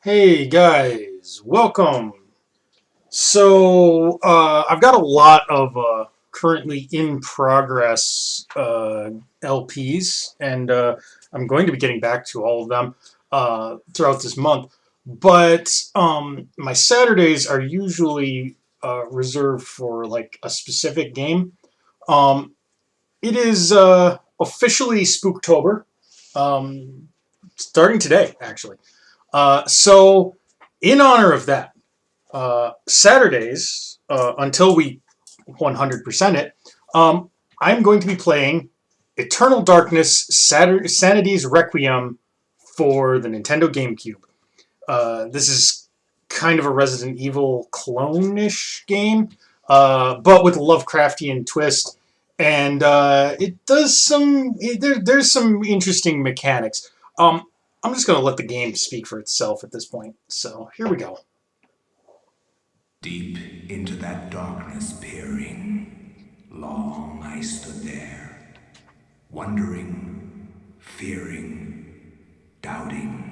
Hey guys, welcome. I've got a lot of currently in progress LPs, and I'm going to be getting back to all of them throughout this month. But my Saturdays are usually reserved for like a specific game. Um, it is officially Spooktober, starting today, actually. So, in honor of that, Saturdays, until we 100% it, I'm going to be playing Eternal Darkness Sanity's Requiem for the Nintendo GameCube. This is kind of a Resident Evil clone-ish game, but with a Lovecraftian twist. And it does there's some interesting mechanics. Um, I'm just going to let the game speak for itself at this point. So here we go. Deep into that darkness peering, long I stood there, wondering, fearing, doubting.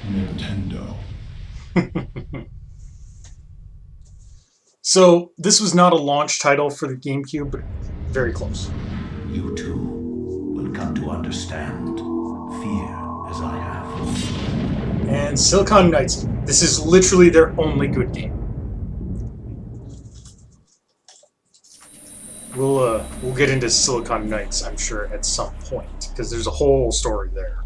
Nintendo. So this was not a launch title for the GameCube, but very close. You too will come to understand fear as I have. And Silicon Knights. This is literally their only good game. We'll get into Silicon Knights, I'm sure, at some point because there's a whole story there.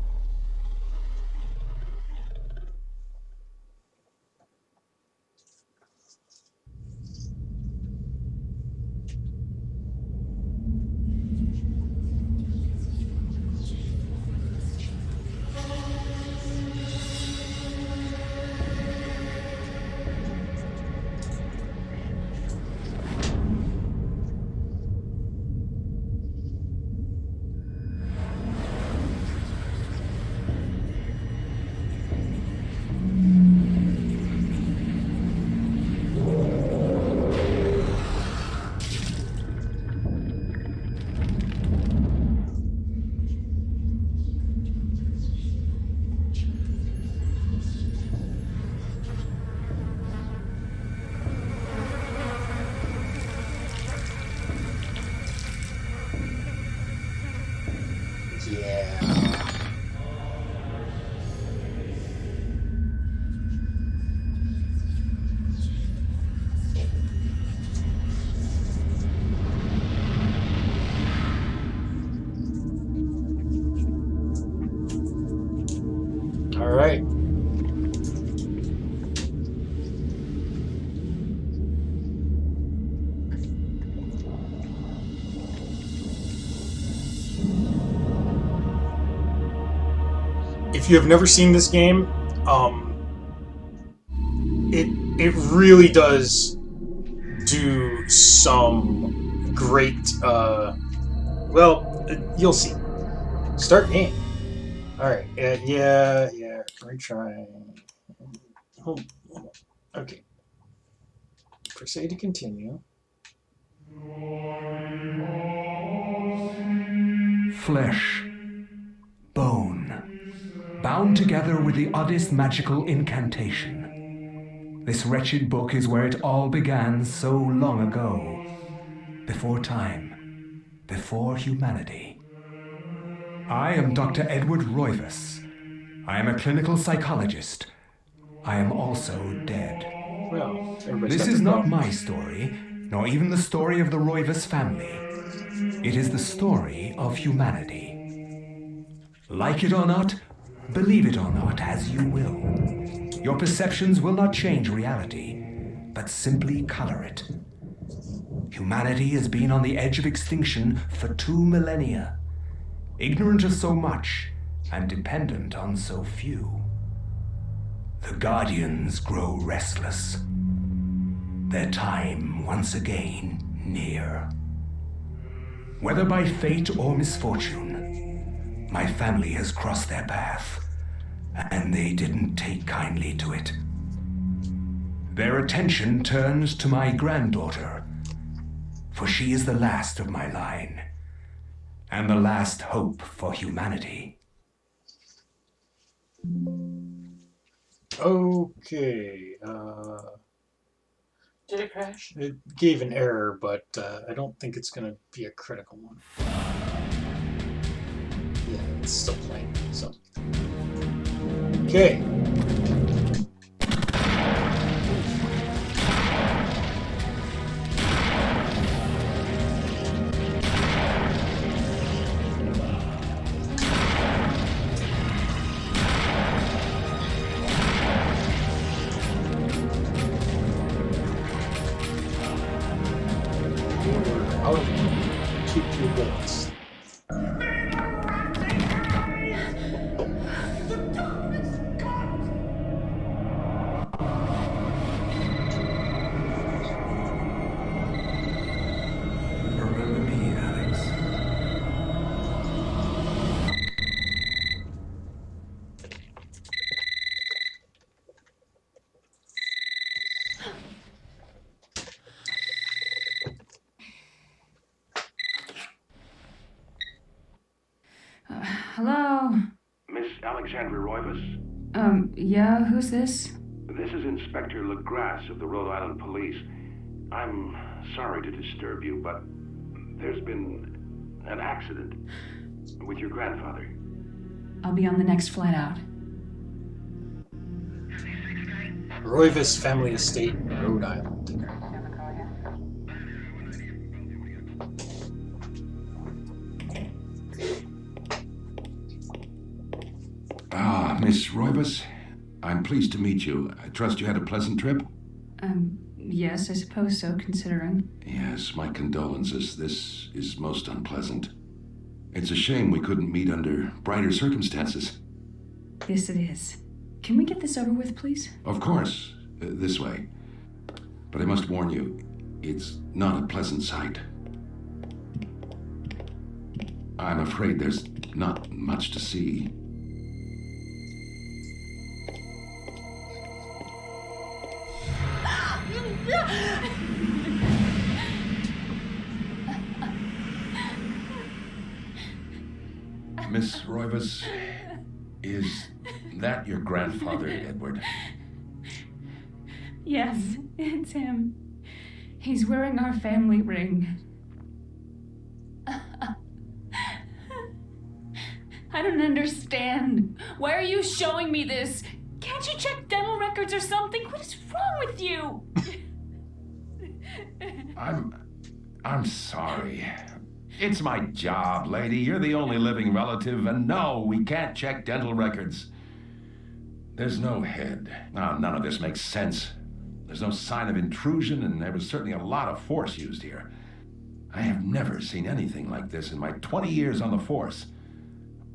Yeah. All right. If you have never seen this game, um, it really does do some great. You'll see. Start game. All right. Yeah. Retry. Oh, okay. Proceed to continue. Flesh, bone, bound together with the oddest magical incantation. This wretched book is where it all began so long ago. Before time, before humanity. I am Dr. Edward Roivas. I am a clinical psychologist. I am also dead. Well, everybody's This got is their not my problems. story, nor even the story of the Roivas family. It is the story of humanity. Like it or not, believe it or not, as you will. Your perceptions will not change reality, but simply color it. Humanity has been on the edge of extinction for 2 millennia, ignorant of so much and dependent on so few. The Guardians grow restless, their time once again near. Whether by fate or misfortune, my family has crossed their path, and they didn't take kindly to it. Their attention turns to my granddaughter, for she is the last of my line, and the last hope for humanity. Okay. Did it crash? It gave an error, but I don't think it's going to be a critical one. Yeah, it's still playing, so. Okay. Out of 2 bullets. Remember me, Alex. Hello? Miss Alexandra Roivas? Yeah, who's this? This is Inspector LaGrasse of the Rhode Island Police. I'm sorry to disturb you, but there's been an accident with your grandfather. I'll be on the next flight out. Roivas Family Estate, Rhode Island. Miss Roivas, I'm pleased to meet you. I trust you had a pleasant trip? Yes, I suppose so, considering. Yes, my condolences. This is most unpleasant. It's a shame we couldn't meet under brighter circumstances. Yes, it is. Can we get this over with, please? Of course, this way. But I must warn you, it's not a pleasant sight. I'm afraid there's not much to see. Miss Roivas, is that your grandfather, Edward? Yes, it's him. He's wearing our family ring. I don't understand. Why are you showing me this? Can't you check dental records or something? What is wrong with you? I'm sorry. It's my job, lady. You're the only living relative, and no, we can't check dental records. There's no head. None of this makes sense. There's no sign of intrusion, and there was certainly a lot of force used here. I have never seen anything like this in my 20 years on the force.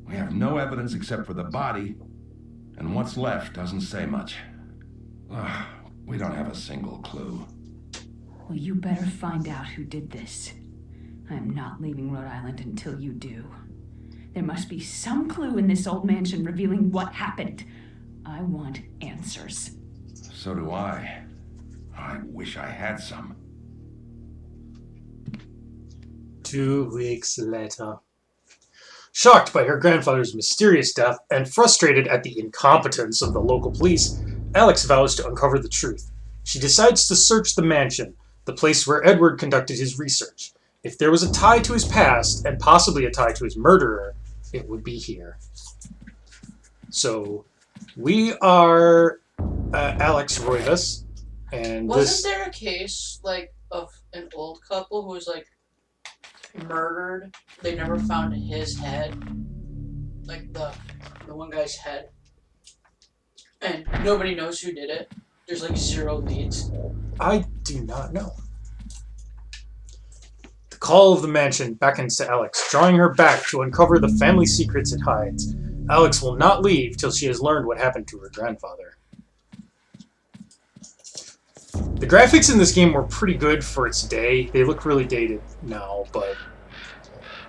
We have no evidence except for the body, and what's left doesn't say much. We don't have a single clue. Well, you better find out who did this. I'm not leaving Rhode Island until you do. There must be some clue in this old mansion revealing what happened. I want answers. So do I. I wish I had some. 2 weeks later. Shocked by her grandfather's mysterious death and frustrated at the incompetence of the local police, Alex vows to uncover the truth. She decides to search the mansion, the place where Edward conducted his research. If there was a tie to his past, and possibly a tie to his murderer, it would be here. So, we are Alex Roivas, and Wasn't there a case, like, of an old couple who was, like, murdered? They never found his head. Like, the one guy's head. And nobody knows who did it. There's, like, 0 leads. I do not know. The call of the mansion beckons to Alex, drawing her back to uncover the family secrets it hides. Alex will not leave till she has learned what happened to her grandfather. The graphics in this game were pretty good for its day. They look really dated now, but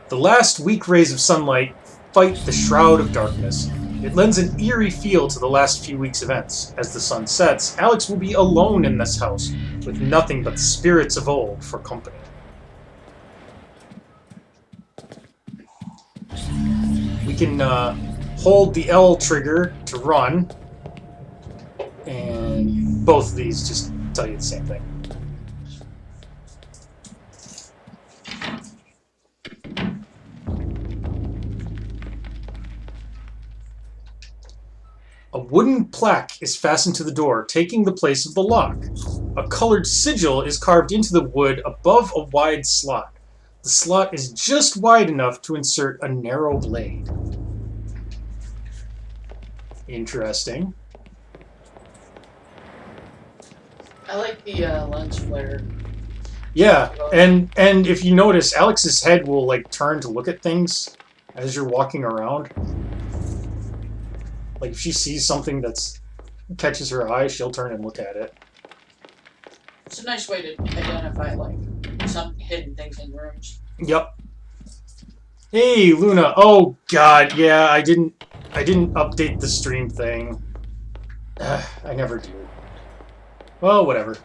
the last weak rays of sunlight fight the shroud of darkness. It lends an eerie feel to the last few weeks' events. As the sun sets, Alex will be alone in this house, with nothing but the spirits of old for company. We can hold the L trigger to run, and both of these just tell you the same thing. A wooden plaque is fastened to the door, taking the place of the lock. A colored sigil is carved into the wood above a wide slot. The slot is just wide enough to insert a narrow blade. Interesting. I like the lens flare. Yeah, and if you notice, Alex's head will like turn to look at things as you're walking around. Like if she sees something that's catches her eye, she'll turn and look at it. It's a nice way to identify like some hidden things in rooms. Yep. Hey, Luna. Oh God, yeah, I didn't update the stream thing. I never do. Well, whatever.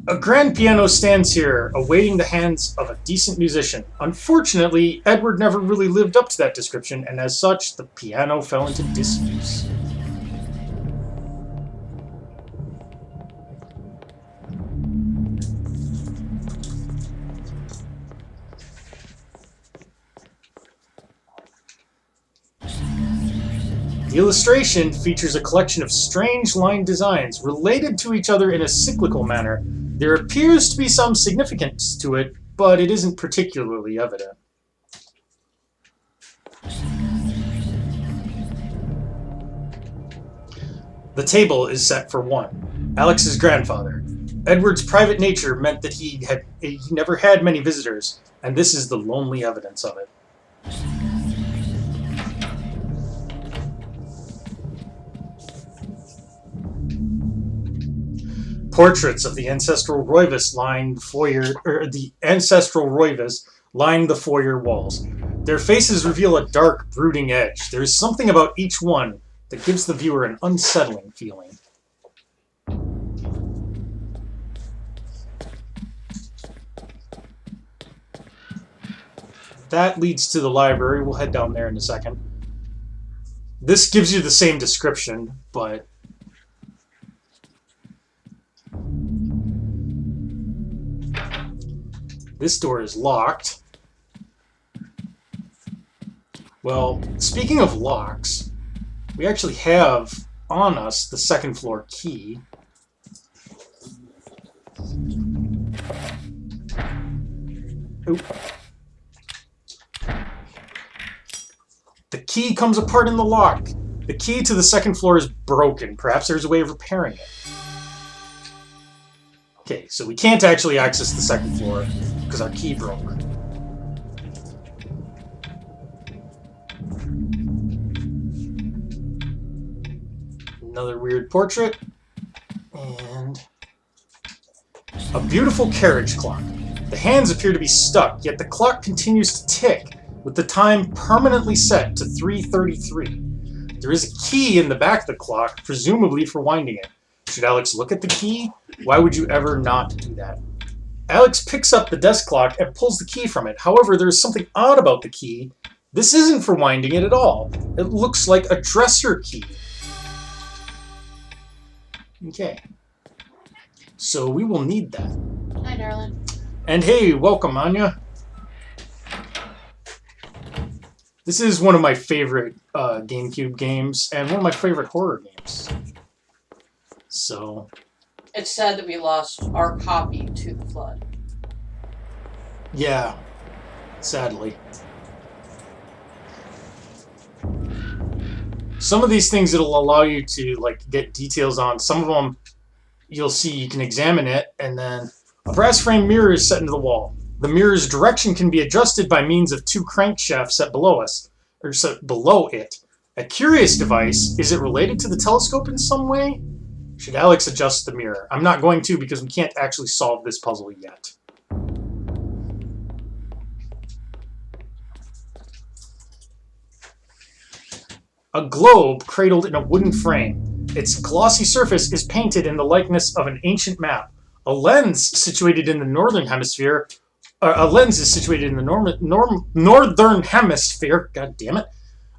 A grand piano stands here, awaiting the hands of a decent musician. Unfortunately, Edward never really lived up to that description, and as such, the piano fell into disuse. The illustration features a collection of strange line designs related to each other in a cyclical manner. There appears to be some significance to it, but it isn't particularly evident. The table is set for one. Alex's grandfather. Edward's private nature meant that he never had many visitors, and this is the lonely evidence of it. Portraits of the ancestral Roivas line the foyer walls. Their faces reveal a dark, brooding edge. There is something about each one that gives the viewer an unsettling feeling. That leads to the library. We'll head down there in a second. This gives you the same description, but this door is locked. Well, speaking of locks, we actually have on us the second floor key. Oop. The key comes apart in the lock. The key to the second floor is broken. Perhaps there's a way of repairing it. Okay, so we can't actually access the second floor because our key broke. Another weird portrait. And a beautiful carriage clock. The hands appear to be stuck, yet the clock continues to tick, with the time permanently set to 3:33. There is a key in the back of the clock, presumably for winding it. Should Alex look at the key? Why would you ever not do that? Alex picks up the desk clock and pulls the key from it. However, there is something odd about the key. This isn't for winding it at all. It looks like a dresser key. Okay. So we will need that. Hi, darling. And hey, welcome, Anya. This is one of my favorite GameCube games and one of my favorite horror games. So It's sad that we lost our copy to the flood. yeah, sadly. Some of these things it'll allow you to like get details on. Some of them you'll see you can examine it, and then a brass frame mirror is set into the wall. The mirror's direction can be adjusted by means of two crankshafts set below us, or set below it. A curious device. Is it related to the telescope in some way? Should Alex adjust the mirror? I'm not going to because we can't actually solve this puzzle yet. A globe cradled in a wooden frame. Its glossy surface is painted in the likeness of an ancient map. A lens situated in the northern hemisphere. A lens is situated in the northern hemisphere. God damn it!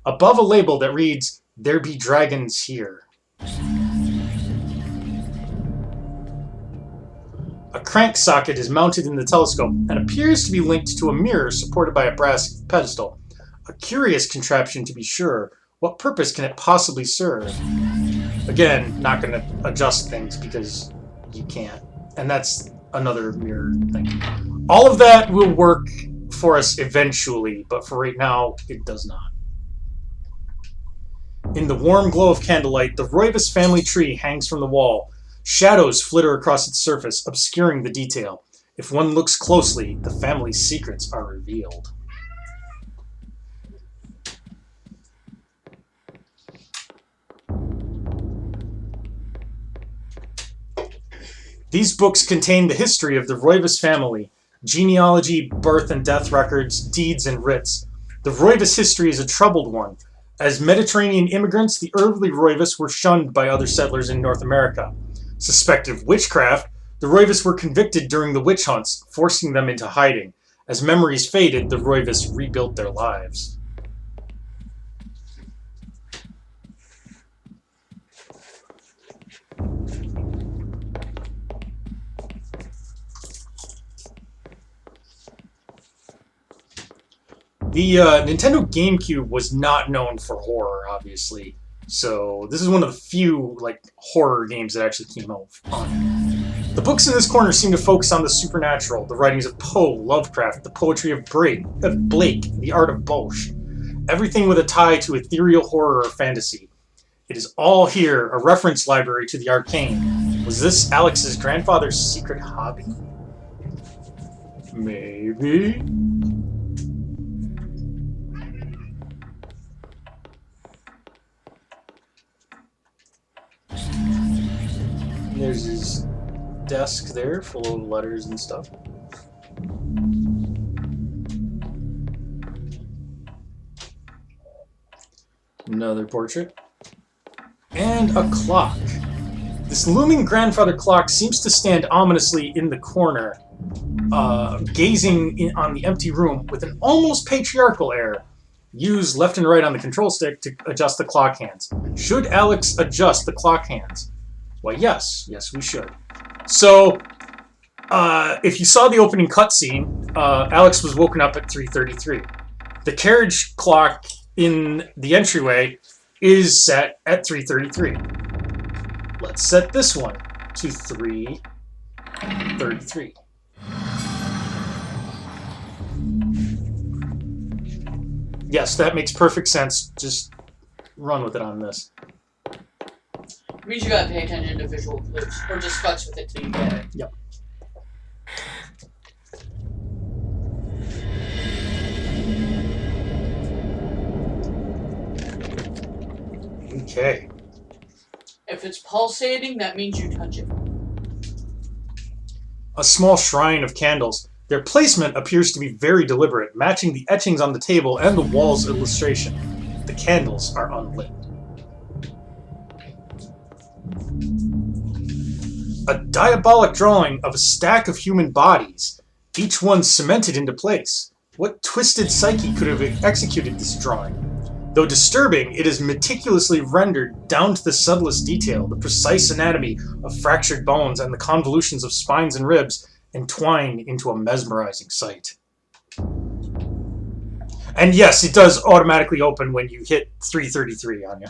Above a label that reads, "There be dragons here." A crank socket is mounted in the telescope and appears to be linked to a mirror supported by a brass pedestal. A curious contraption, to be sure. What purpose can it possibly serve? Again, not going to adjust things because you can't. And that's another mirror thing. All of that will work for us eventually, but for right now, it does not. In the warm glow of candlelight, the Roivas family tree hangs from the wall. Shadows flitter across its surface, obscuring the detail. If one looks closely, the family's secrets are revealed. These books contain the history of the Roivas family, genealogy, birth and death records, deeds, and writs. The Roivas history is a troubled one. As Mediterranean immigrants, the early Roivas were shunned by other settlers in North America. Suspected of witchcraft, the Roivas were convicted during the witch hunts, forcing them into hiding. As memories faded, the Roivas rebuilt their lives. The Nintendo GameCube was not known for horror, obviously. So this is one of the few horror games that actually came out on it. The books in this corner seem to focus on the supernatural, the writings of Poe, Lovecraft, the poetry of Blake, the art of Bosch. Everything with a tie to ethereal horror or fantasy. It is all here, a reference library to the arcane. Was this Alex's grandfather's secret hobby? Maybe. There's his desk there full of letters and stuff. Another portrait. And a clock. This looming grandfather clock seems to stand ominously in the corner, gazing on the empty room with an almost patriarchal air. Use left and right on the control stick to adjust the clock hands. Should Alex adjust the clock hands? Why, yes, we should. So, if you saw the opening cutscene, Alex was woken up at 3:33. The carriage clock in the entryway is set at 3:33. Let's set this one to 3:33. Yes, that makes perfect sense. Just run with it on this. It means you gotta pay attention to visual clues, or just fucks with it till you get it. Yep. Okay. If it's pulsating, that means you touch it. A small shrine of candles. Their placement appears to be very deliberate, matching the etchings on the table and the wall's illustration. The candles are unlit. A diabolic drawing of a stack of human bodies, each one cemented into place. What twisted psyche could have executed this drawing? Though disturbing, it is meticulously rendered down to the subtlest detail, the precise anatomy of fractured bones and the convolutions of spines and ribs entwined into a mesmerizing sight. And yes, it does automatically open when you hit 3:33 on you.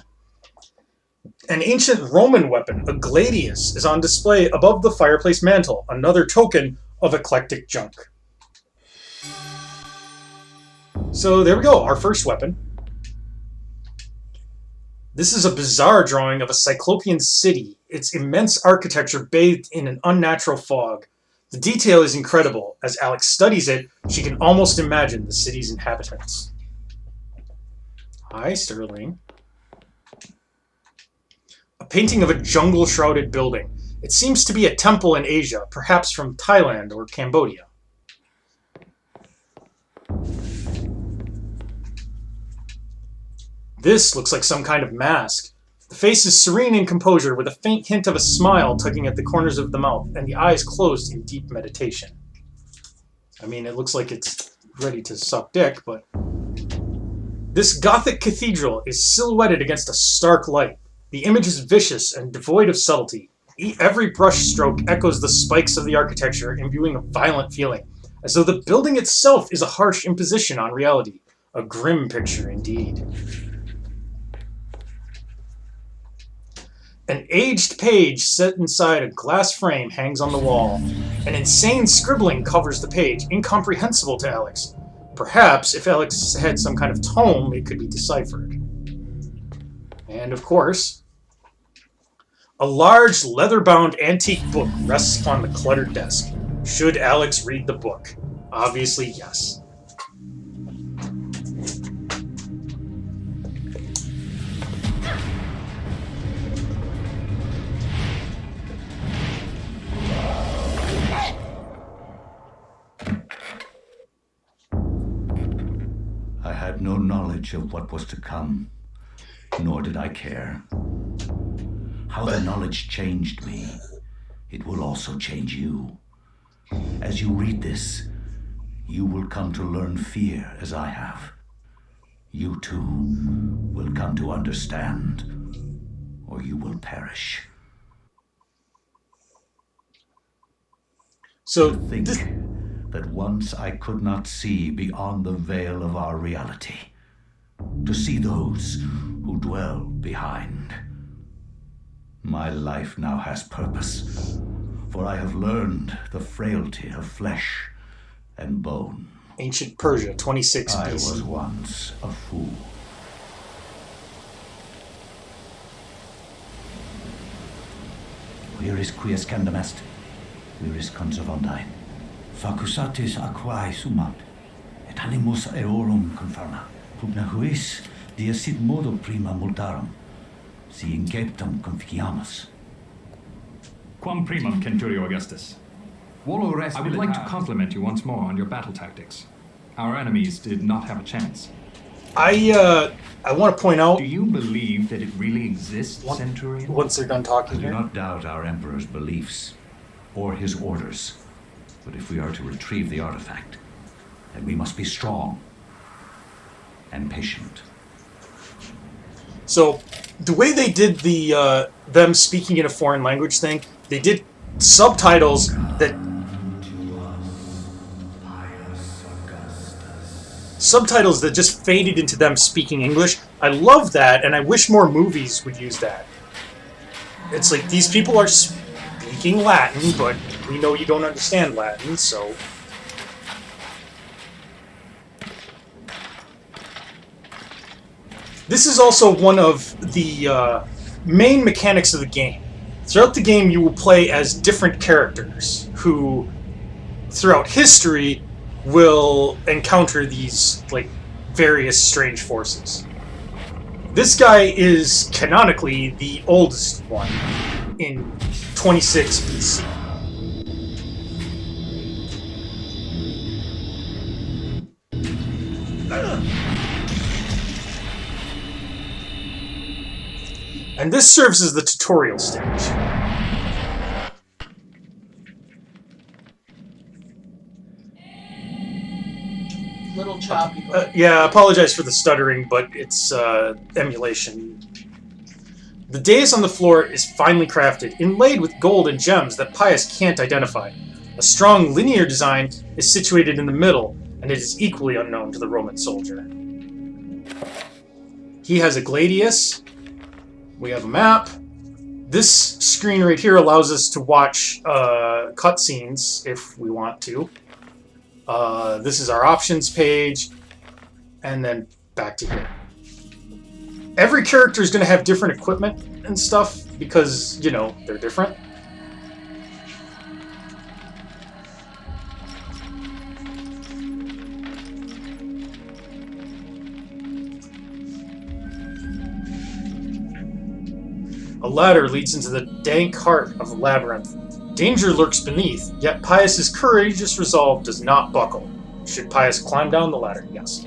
An ancient Roman weapon, a gladius, is on display above the fireplace mantle, another token of eclectic junk. So there we go, our first weapon. This is a bizarre drawing of a Cyclopean city, its immense architecture bathed in an unnatural fog. The detail is incredible. As Alex studies it, she can almost imagine the city's inhabitants. Hi, Sterling. A painting of a jungle-shrouded building. It seems to be a temple in Asia, perhaps from Thailand or Cambodia. This looks like some kind of mask. The face is serene in composure, with a faint hint of a smile tugging at the corners of the mouth, and the eyes closed in deep meditation. I mean, it looks like it's ready to suck dick, but... This Gothic cathedral is silhouetted against a stark light. The image is vicious and devoid of subtlety. Every brushstroke echoes the spikes of the architecture, imbuing a violent feeling, as though the building itself is a harsh imposition on reality. A grim picture indeed. An aged page set inside a glass frame hangs on the wall. An insane scribbling covers the page, incomprehensible to Alex. Perhaps, if Alex had some kind of tome, it could be deciphered. And, of course, a large, leather-bound antique book rests upon the cluttered desk. Should Alex read the book? Obviously, yes. I had no knowledge of what was to come, nor did I care. How the knowledge changed me, it will also change you. As you read this, you will come to learn fear as I have. You too will come to understand, or you will perish. So, To think that once I could not see beyond the veil of our reality, to see those who dwell behind. My life now has purpose, for I have learned the frailty of flesh and bone. Ancient Persia, 26 I BC. was once a fool. Where is Quies Candamest? Where is Conservondine? Facusatis aquae sumat, et animus eorum conferma. Pugna huis, diasit modo prima multarum, si inceptum conficiamus. Quam primum, Centurio Augustus. I would like to compliment you once more on your battle tactics. Our enemies did not have a chance. I want to point out, Do you believe that it really exists, Centurion? once they're done I talking do here, not doubt our Emperor's beliefs, or his orders. But if we are to retrieve the artifact, then we must be strong and patient. so the way they did the them speaking in a foreign language thing, they did subtitles that just faded into them speaking English. I love that, and I wish more movies would use that. It's like these people are speaking Latin, but we know you don't understand Latin, so... This is also one of the main mechanics of the game. Throughout the game, you will play as different characters who, throughout history, will encounter these, like, various strange forces. This guy is canonically the oldest one in 26 BC. And this serves as the tutorial stage. Little choppy. But Yeah, I apologize for the stuttering, but it's emulation. The dais on the floor is finely crafted, inlaid with gold and gems that Pius can't identify. A strong linear design is situated in the middle, and it is equally unknown to the Roman soldier. He has a gladius. We have a map. This screen right here allows us to watch cutscenes if we want to. This is our options page, and then back to here. Every character is going to have different equipment and stuff because, you know, they're different. A ladder leads into the dank heart of the labyrinth. Danger lurks beneath, yet Pius's courageous resolve does not buckle. Should Pius climb down the ladder? Yes.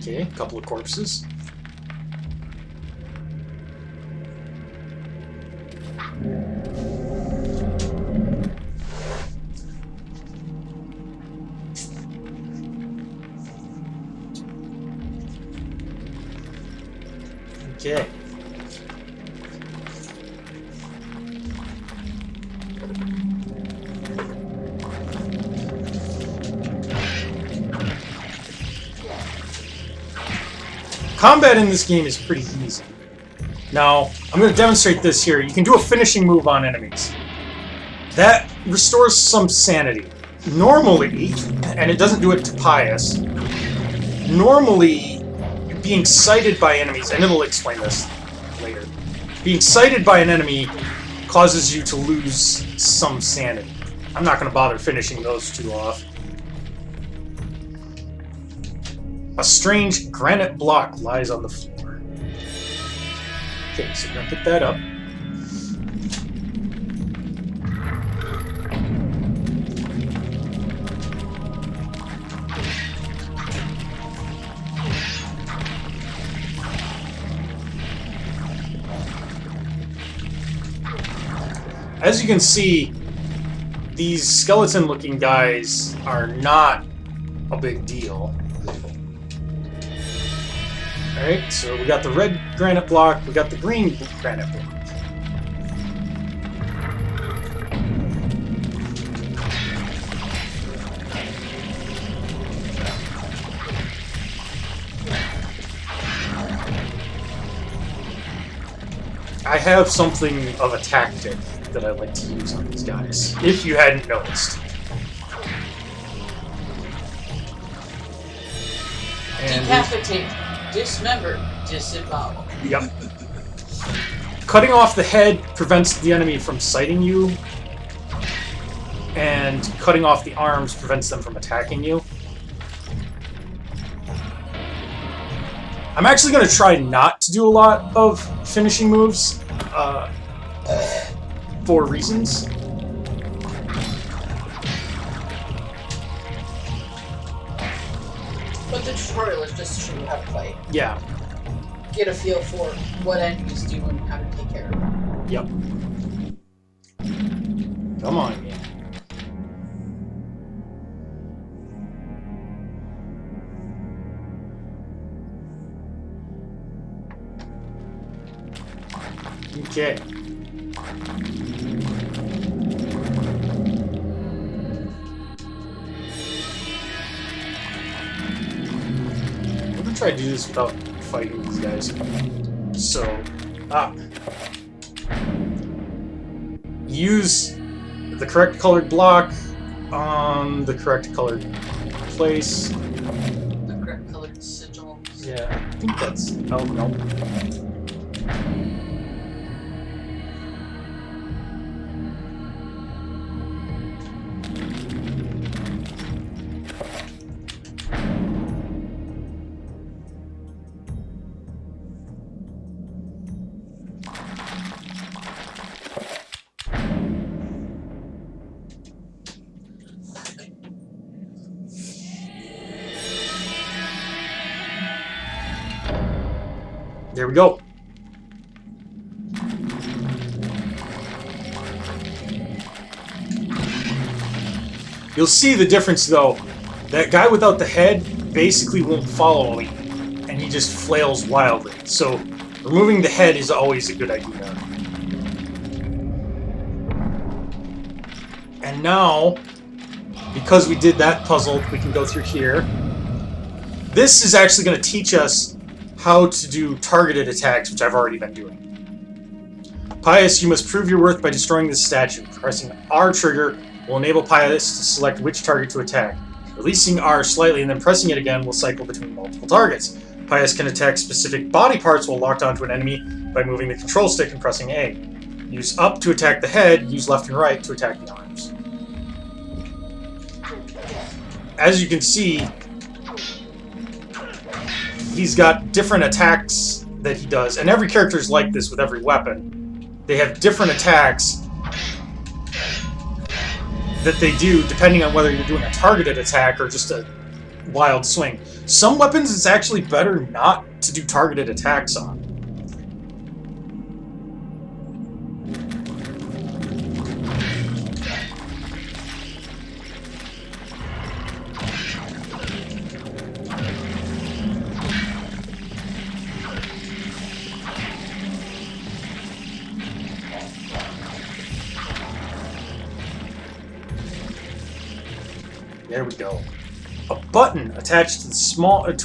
Okay, a couple of corpses. Okay. Combat in this game is pretty easy. Now, I'm going to demonstrate this here. You can do a finishing move on enemies. That restores some sanity. Normally, and it doesn't do it to Pius, normally being sighted by enemies, and it'll explain this later, being sighted by an enemy causes you to lose some sanity. I'm not going to bother finishing those two off. A strange granite block lies on the floor. Okay, so we're going to pick that up. As you can see, these skeleton-looking guys are not a big deal. Alright, so we got the red granite block, we got the green granite block. I have something of a tactic that I like to use on these guys, if you hadn't noticed. And Decapitate, dismember, disembowel. yep. Cutting off the head prevents the enemy from sighting you, and cutting off the arms prevents them from attacking you. I'm actually going to try not to do a lot of finishing moves, for reasons. But the tutorial is just to show you how to play. Yeah. Get a feel for what enemies do and how to take care of them. Yep. Come on, man. Okay. I'm gonna try to do this without fighting these guys. So, use the correct colored block on the correct colored place. The correct colored sigils. Yeah, I think that's... Oh, no. There we go. You'll see the difference, though. That guy without the head basically won't follow me, and he just flails wildly. So, removing the head is always a good idea. And now, because we did that puzzle, we can go through here. This is actually going to teach us how to do targeted attacks, which I've already been doing. Pius, you must prove your worth by destroying this statue. Pressing R trigger will enable Pius to select which target to attack. Releasing R slightly and then pressing it again will cycle between multiple targets. Pius can attack specific body parts while locked onto an enemy by moving the control stick and pressing A. Use up to attack the head, use left and right to attack the arms. As you can see, he's got different attacks that he does, and every character is like this with every weapon. They have different attacks that they do depending on whether you're doing a targeted attack or just a wild swing. Some weapons it's actually better not to do targeted attacks on. There we go. A button attached to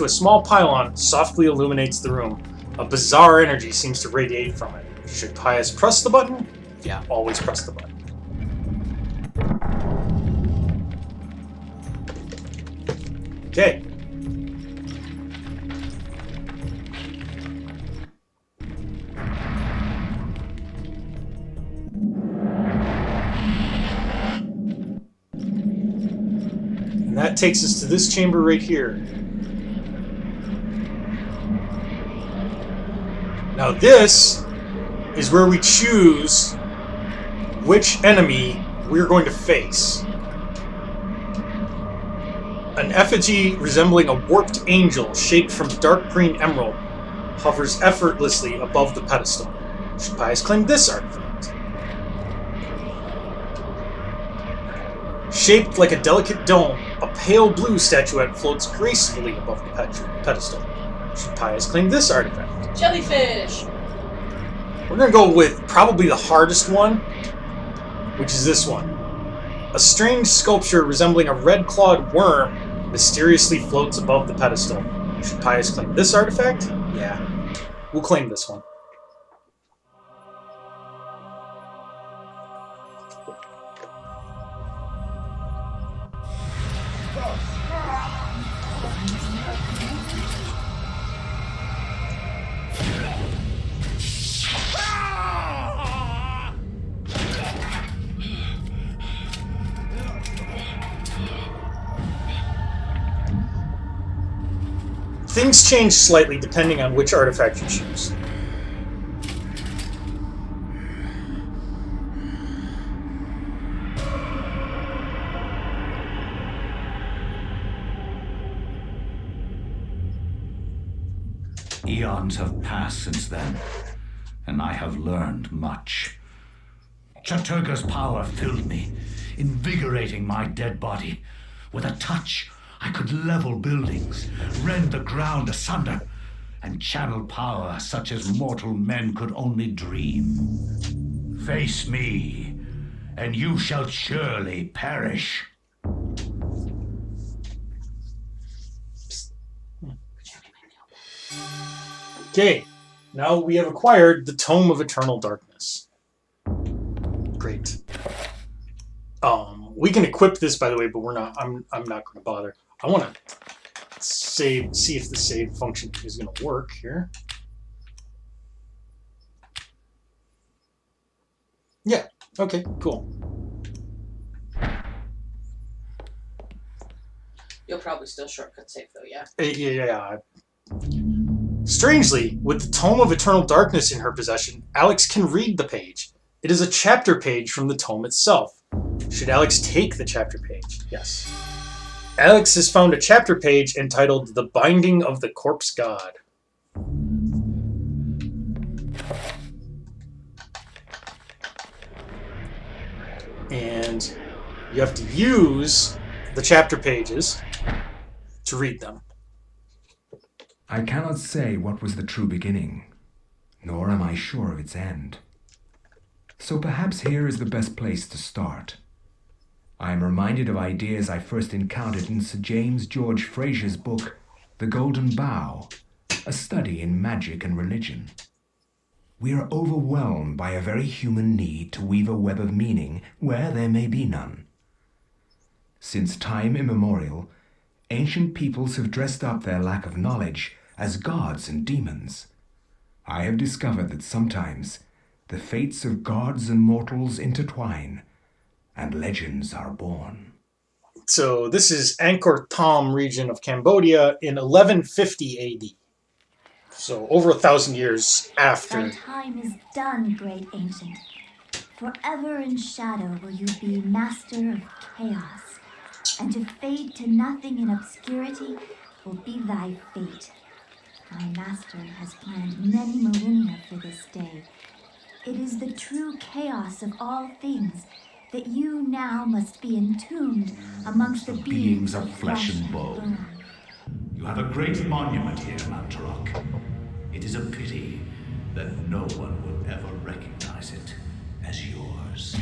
a small pylon softly illuminates the room. A bizarre energy seems to radiate from it. Should Pius press the button? Yeah, always press the button. Okay. And that takes us to this chamber right here. Now this is where we choose which enemy we're going to face. An effigy resembling a warped angel shaped from dark green emerald hovers effortlessly above the pedestal. Should Pius claim this artifact? Shaped like a delicate dome, a pale blue statuette floats gracefully above the pedestal. Should Pius claim this artifact? Jellyfish! We're going to go with probably the hardest one, which is this one. A strange sculpture resembling a red-clawed worm mysteriously floats above the pedestal. Should Pius claim this artifact? Yeah. We'll claim this one. Things change slightly depending on which artifact you choose. Eons have passed since then, and I have learned much. Chaturga's power filled me, invigorating my dead body. With a touch, I could level buildings, rend the ground asunder, and channel power such as mortal men could only dream. Face me, and you shall surely perish. Okay, now we have acquired the Tome of Eternal Darkness. Great. We can equip this, by the way, but we're not. I'm not going to bother. I want to see if the save function is going to work here. Yeah. Okay. Cool. You'll probably still shortcut save though, yeah? Yeah. Strangely, with the Tome of Eternal Darkness in her possession, Alex can read the page. It is a chapter page from the tome itself. Should Alex take the chapter page? Yes. Alex has found a chapter page entitled The Binding of the Corpse God. And you have to use the chapter pages to read them. I cannot say what was the true beginning, nor am I sure of its end. So perhaps here is the best place to start. I am reminded of ideas I first encountered in Sir James George Fraser's book, The Golden Bough, a study in magic and religion. We are overwhelmed by a very human need to weave a web of meaning where there may be none. Since time immemorial, ancient peoples have dressed up their lack of knowledge as gods and demons. I have discovered that sometimes the fates of gods and mortals intertwine, and legends are born. So this is Angkor Thom region of Cambodia in 1150 AD. So over 1,000 years after. Thy time is done, great ancient. Forever in shadow will you be master of chaos, and to fade to nothing in obscurity will be thy fate. My master has planned many millennia for this day. It is the true chaos of all things that you now must be entombed amongst the beings of flesh and bone. You have a great monument here, Mantarok. It is a pity that no one will ever recognize it as yours.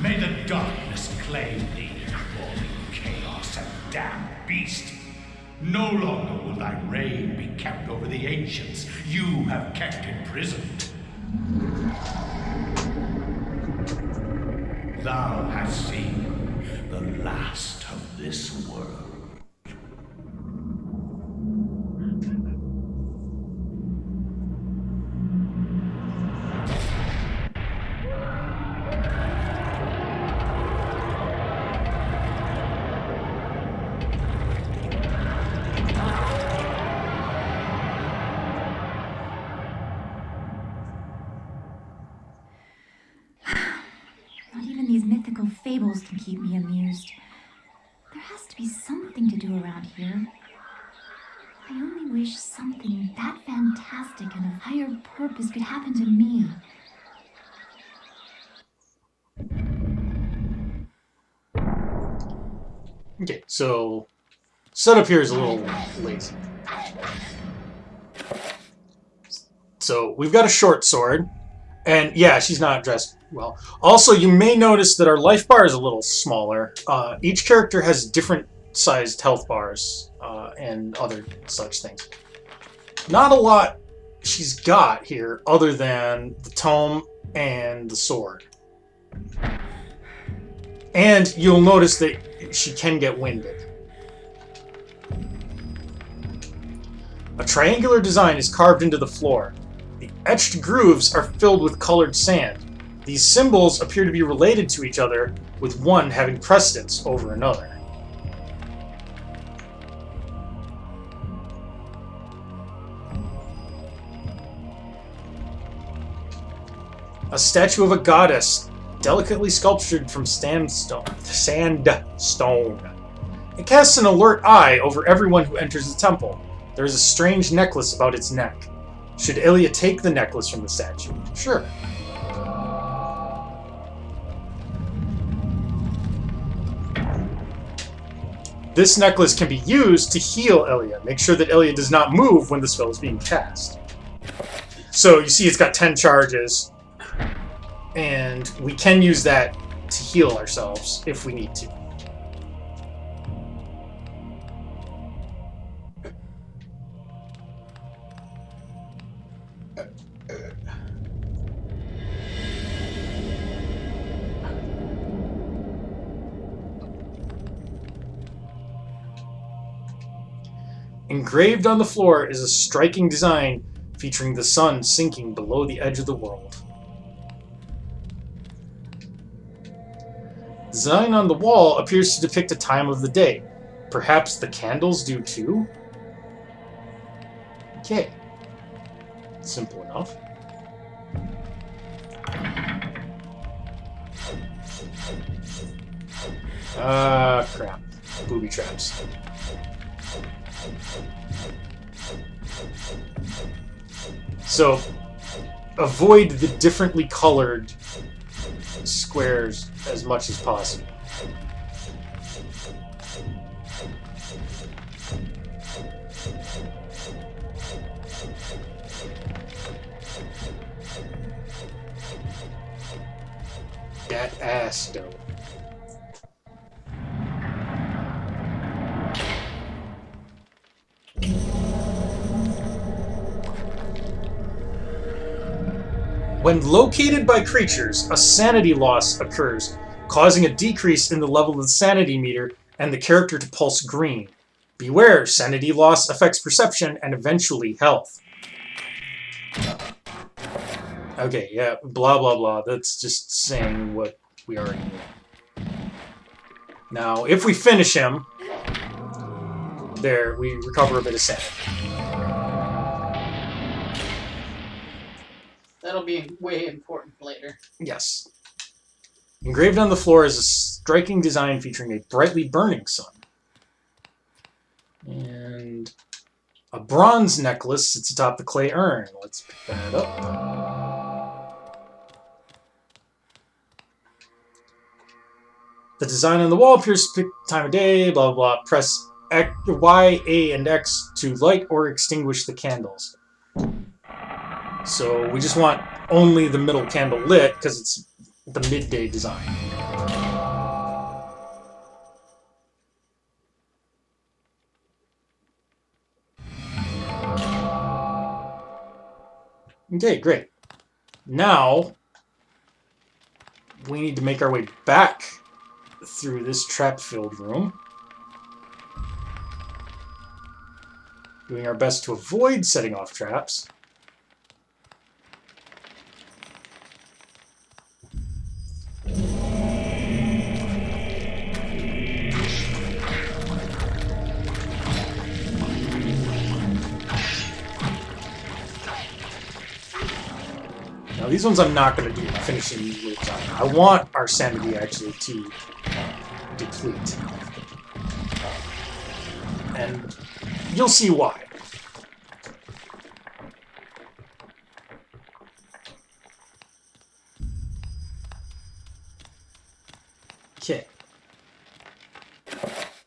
May the darkness claim thee, crawling chaos and damned beast. No longer will thy reign be kept over the ancients you have kept imprisoned. Thou hast seen the last of this world. Not even these mythical fables can keep me amused. There has to be something to do around here. I only wish something that fantastic and of higher purpose could happen to me. Okay, so setup here is a little lazy. So we've got a short sword, and yeah, she's not dressed well. Also, you may notice that our life bar is a little smaller. Each character has different sized health bars and other such things. Not a lot she's got here other than the tome and the sword. And you'll notice that she can get winded. A triangular design is carved into the floor. The etched grooves are filled with colored sand. These symbols appear to be related to each other, with one having precedence over another. A statue of a goddess, delicately sculptured from sandstone. It casts an alert eye over everyone who enters the temple. There is a strange necklace about its neck. Should Ilya take the necklace from the statue? Sure. This necklace can be used to heal Ilya. Make sure that Ilya does not move when the spell is being cast. So you see it's got 10 charges. And we can use that to heal ourselves if we need to. Engraved on the floor is a striking design featuring the sun sinking below the edge of the world. The design on the wall appears to depict a time of the day. Perhaps the candles do too? Okay. Simple enough. Crap. Booby traps. So, avoid the differently colored squares as much as possible. That ass, though. When located by creatures, a sanity loss occurs, causing a decrease in the level of the sanity meter and the character to pulse green. Beware, sanity loss affects perception and eventually health. Okay, yeah, blah blah blah. That's just saying what we already knew. Now, if we finish him, there, we recover a bit of sanity. That'll be way important later. Yes. Engraved on the floor is a striking design featuring a brightly burning sun. And a bronze necklace sits atop the clay urn. Let's pick that up. The design on the wall appears to pick time of day, blah, blah, blah. Press X, Y, A, and X to light or extinguish the candles. So we just want only the middle candle lit because it's the midday design. Okay, great. Now we need to make our way back through this trap-filled room, doing our best to avoid setting off traps. Now these ones I'm not going to do finishing with. I want our sanity actually to deplete. And you'll see why. Okay.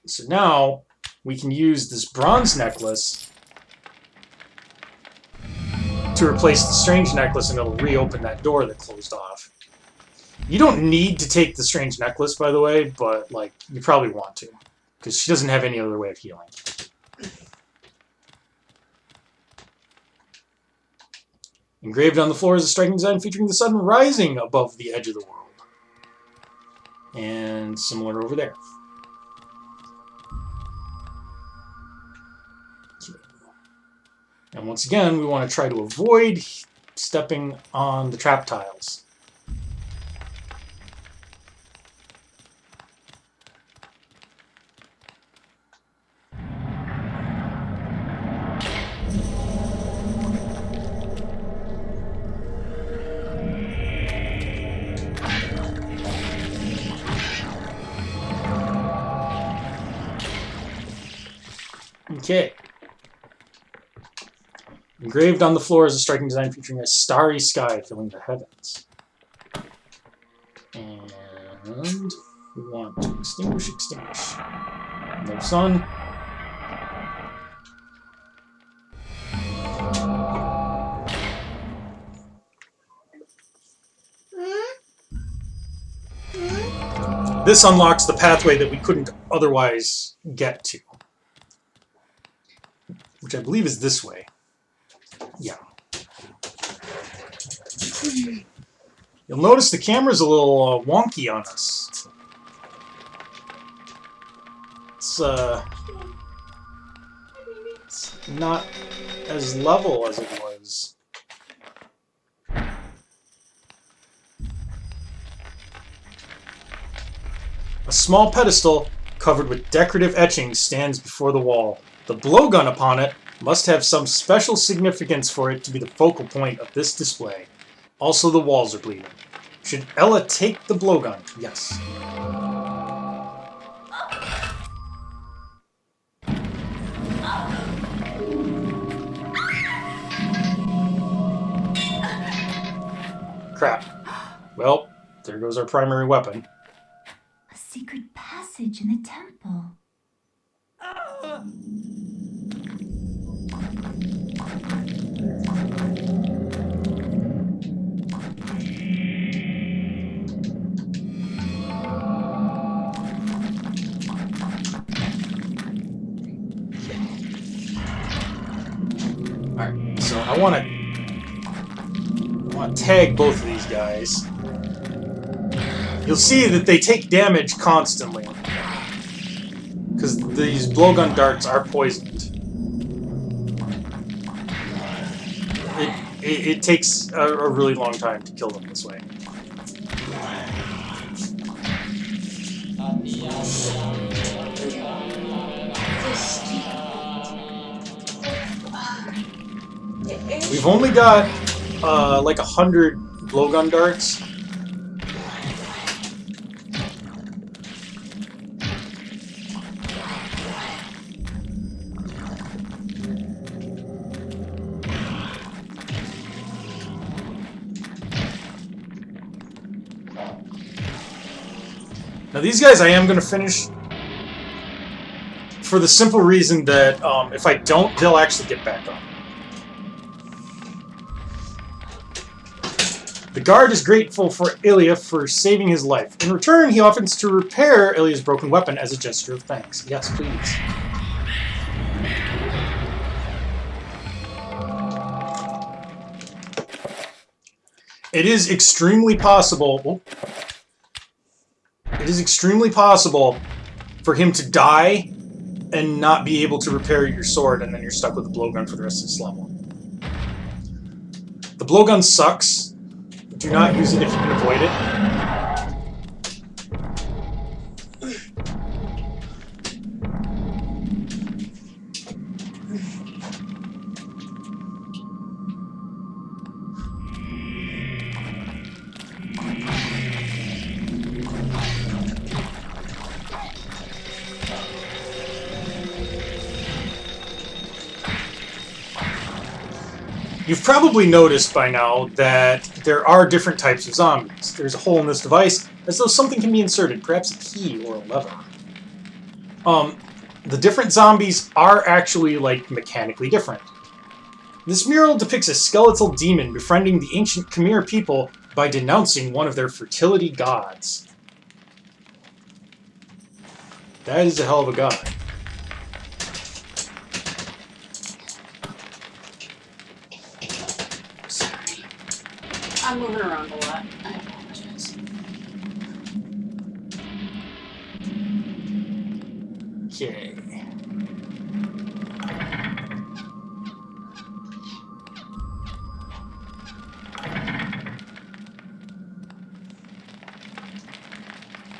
So now we can use this bronze necklace to replace the strange necklace, and it'll reopen that door that closed off. You don't need to take the strange necklace, by the way, but like you probably want to, because she doesn't have any other way of healing. Engraved on the floor is a striking design featuring the sun rising above the edge of the world. And similar over there. And once again, we want to try to avoid stepping on the trap tiles. Okay. Engraved on the floor is a striking design featuring a starry sky filling the heavens. And we want to extinguish. No sun. This unlocks the pathway that we couldn't otherwise get to, which I believe is this way. Yeah. You'll notice the camera's a little wonky on us. It's not as level as it was. A small pedestal covered with decorative etchings stands before the wall. The blowgun upon it must have some special significance for it to be the focal point of this display. Also, the walls are bleeding. Should Ella take the blowgun? Yes. Crap. Well, there goes our primary weapon. A secret passage in the temple. Alright, so I want to tag both of these guys. You'll see that they take damage constantly, because these blowgun darts are poisoned. It takes a really long time to kill them this way. We've only got like 100 blowgun darts. Now these guys I am going to finish for the simple reason that if I don't, they'll actually get back up. The guard is grateful for Ilya for saving his life. In return, he offers to repair Ilya's broken weapon as a gesture of thanks. Yes, please. It is extremely possible... It is extremely possible for him to die and not be able to repair your sword, and then you're stuck with a blowgun for the rest of this level. The blowgun sucks. Do not use it if you can avoid it. You've probably noticed by now that there are different types of zombies. There's a hole in this device, as though something can be inserted, perhaps a key or a lever. The different zombies are actually, like, mechanically different. This mural depicts a skeletal demon befriending the ancient Khmer people by denouncing one of their fertility gods. That is a hell of a god. I'm moving around a lot. I apologize. Okay.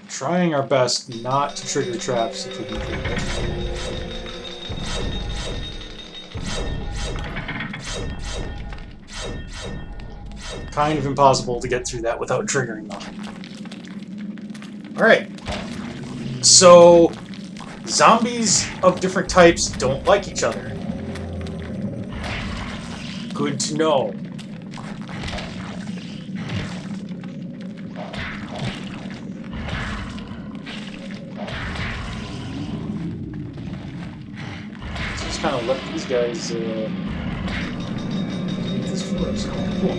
Trying our best not to trigger traps if we can trigger it. Kind of impossible to get through that without triggering them. Alright. So, zombies of different types don't like each other. Good to know. Just kind of let these guys do this for us. Cool.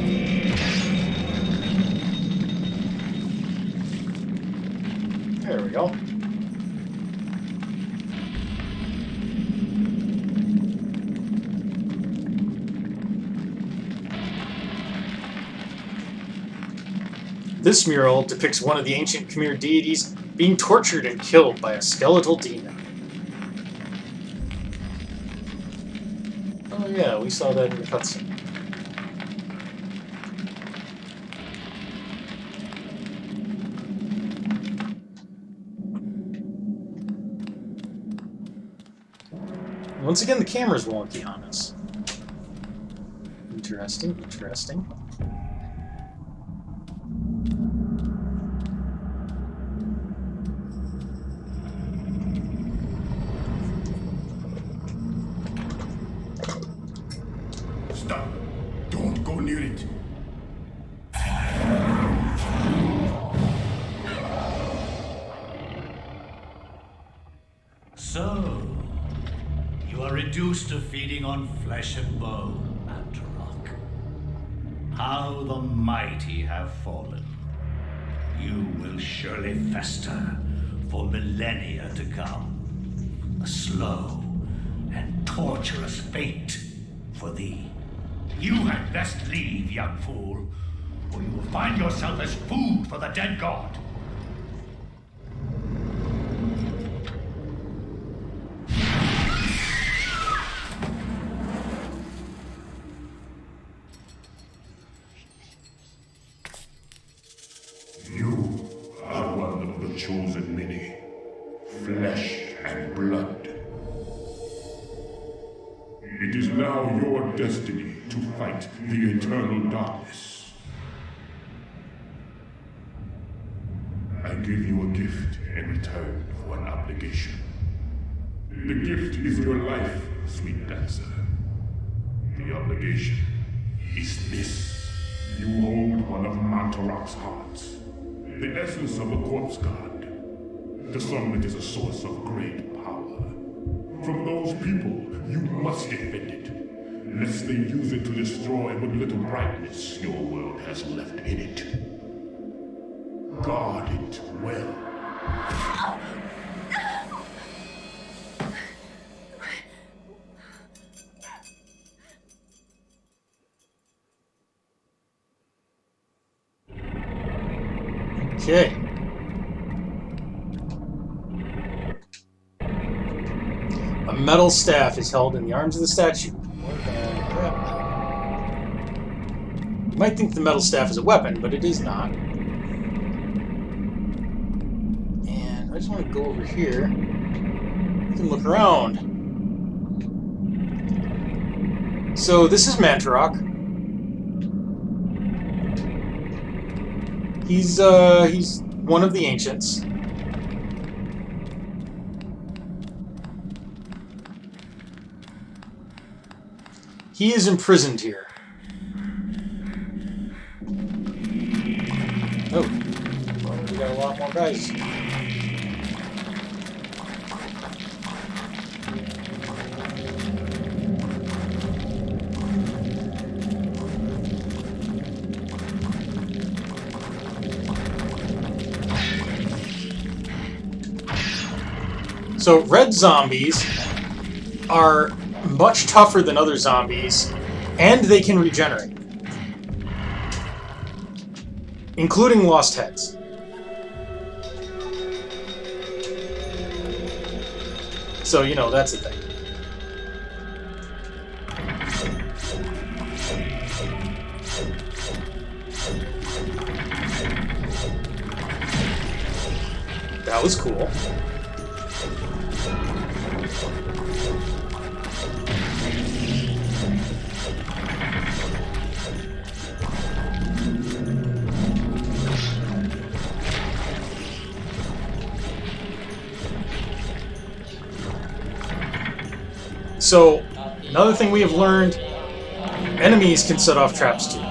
There we go. This mural depicts one of the ancient Khmer deities being tortured and killed by a skeletal demon. Oh yeah, we saw that in the cutscene. Once again, the camera's wonky on us. Interesting, interesting. Stop. Don't go near it. So, you are reduced to feeding on flesh and bone, Mantarok. How the mighty have fallen. You will surely fester for millennia to come. A slow and torturous fate for thee. You had best leave, young fool, or you will find yourself as food for the dead god. You are one of the chosen many, flesh and blood. It is now your destiny to fight the eternal darkness. I give you a gift in return for an obligation. The gift is your life, sweet dancer. The obligation is this. You hold one of Mantarok's hearts, the essence of a corpse god. Discernment is a source of great power. From those people, you must defend it, lest they use it to destroy what little brightness your world has left in it. Guard it well. Okay. A metal staff is held in the arms of the statue. You might think the metal staff is a weapon, but it is not. And I just want to go over here. You can look around. So this is Mantarok. He's one of the ancients. He is imprisoned here. Oh, well, we got a lot more guys. So red zombies are much tougher than other zombies, and they can regenerate, including lost heads. So, you know, that's the thing. That was cool. So, another thing we have learned, enemies can set off traps too.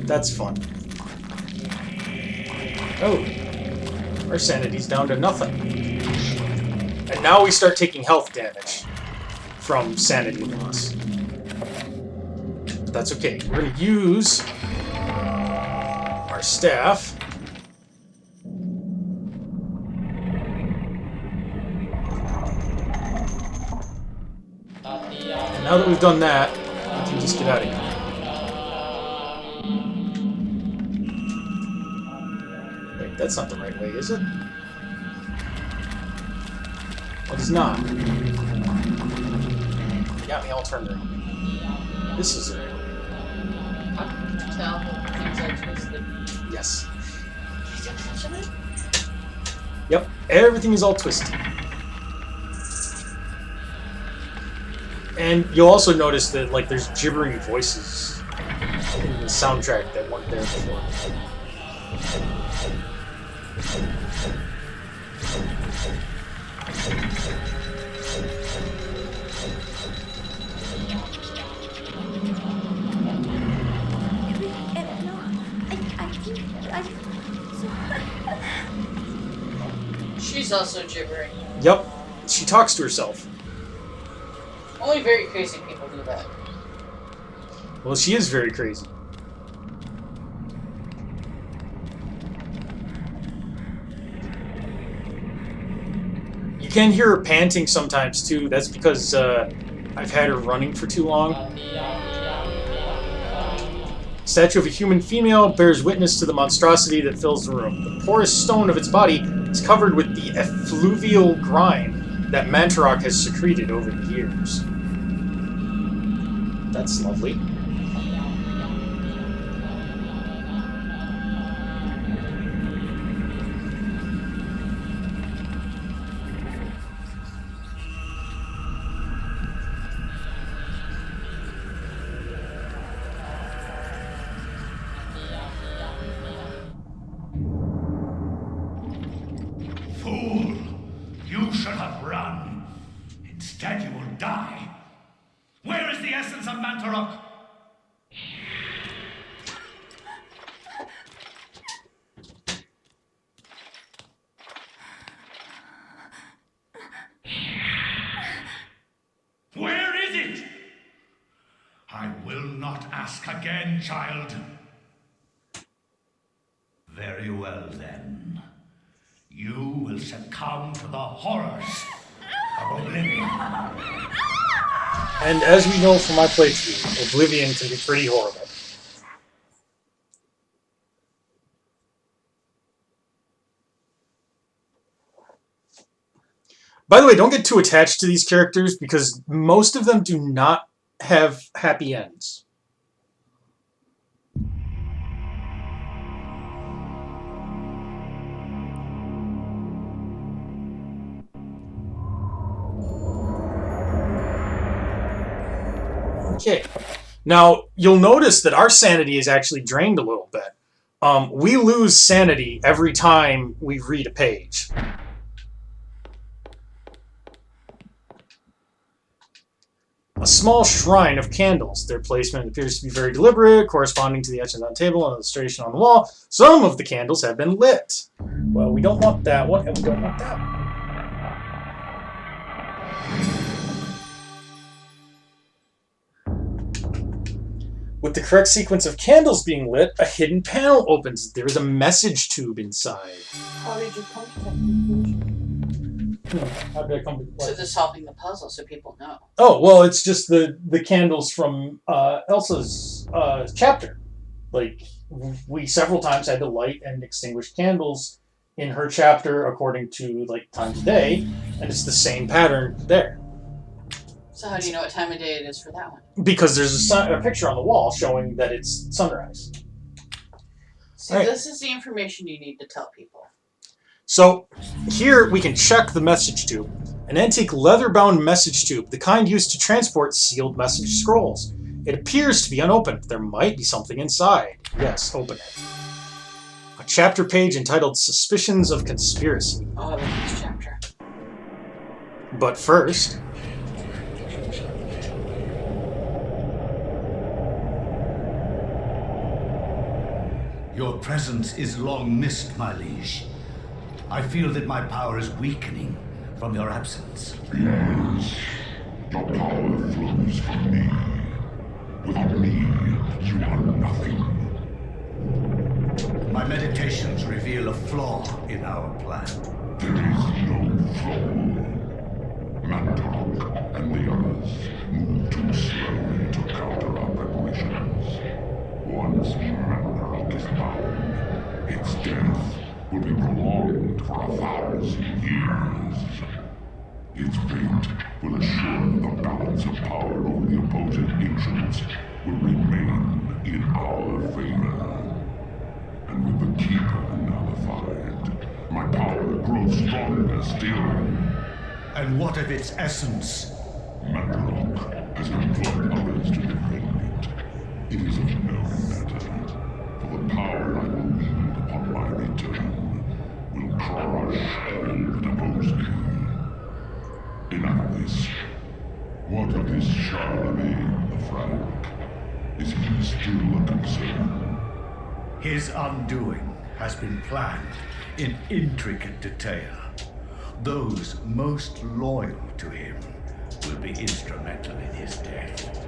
That's fun. Oh, our sanity's down to nothing. And now we start taking health damage from sanity loss. But that's okay. We're going to use our staff. And now that we've done that, we can just get out of here. Wait, that's not the right way, is it? It is not. You got me all turned around. This is the right way. How can you tell that things are twisted? Yes. Yep, everything is all twisted. And you'll also notice that, like, there's gibbering voices in the soundtrack that weren't there before. She's also gibbering. Yep, she talks to herself. Only very crazy people do that. Well, she is very crazy. You can hear her panting sometimes, too. That's because I've had her running for too long. Statue of a human female bears witness to the monstrosity that fills the room. The porous stone of its body is covered with the effluvial grime that Mantarok has secreted over the years. That's lovely. Fool! You should have run. Instead, you will die. Where is the essence of Mantarok? again, child. Very well, then. You will succumb to the horrors of Oblivion. And as we know from my playthrough, Oblivion can be pretty horrible. By the way, don't get too attached to these characters because most of them do not have happy ends. Okay. Now, you'll notice that our sanity is actually drained a little bit. We lose sanity every time we read a page. A small shrine of candles. Their placement appears to be very deliberate, corresponding to the etchings on the table and illustration on the wall. Some of the candles have been lit. Well, we don't want that one, and we don't want that one. With the correct sequence of candles being lit, a hidden panel opens. There is a message tube inside. How did you come to that conclusion? How did I come To the solving the puzzle, so people know. Oh, well, it's just the candles from Elsa's chapter. Like, we several times had to light and extinguish candles in her chapter according to, like, time of day, and it's the same pattern there. So how do you know what time of day it is for that one? Because there's a picture on the wall showing that it's sunrise. See, Right. This is the information you need to tell people. So here we can check the message tube. An antique leather-bound message tube, the kind used to transport sealed message scrolls. It appears to be unopened. There might be something inside. Yes, open it. A chapter page entitled Suspicions of Conspiracy. Oh, I like this chapter. But first... Your presence is long missed, my liege. I feel that my power is weakening from your absence. Yes, the power flows from me. Without me, you are nothing. My meditations reveal a flaw in our plan. There is no flaw. Mantarok and the others move too slowly to counter our preparations. Once Mantarok is bound, its death will be prolonged for 1,000 years. Its fate will assure that the balance of power over the opposing ancients will remain in our favor. And with the Keeper nullified, my power grows stronger still. And what of its essence? Mantarok has employed others to defend it. It is of no matter, for the power I will wield upon my return will crush all that oppose me. Enough of this. What of this Charlemagne the Frank? Is he still a concern? His undoing has been planned in intricate detail. Those most loyal to him will be instrumental in his death.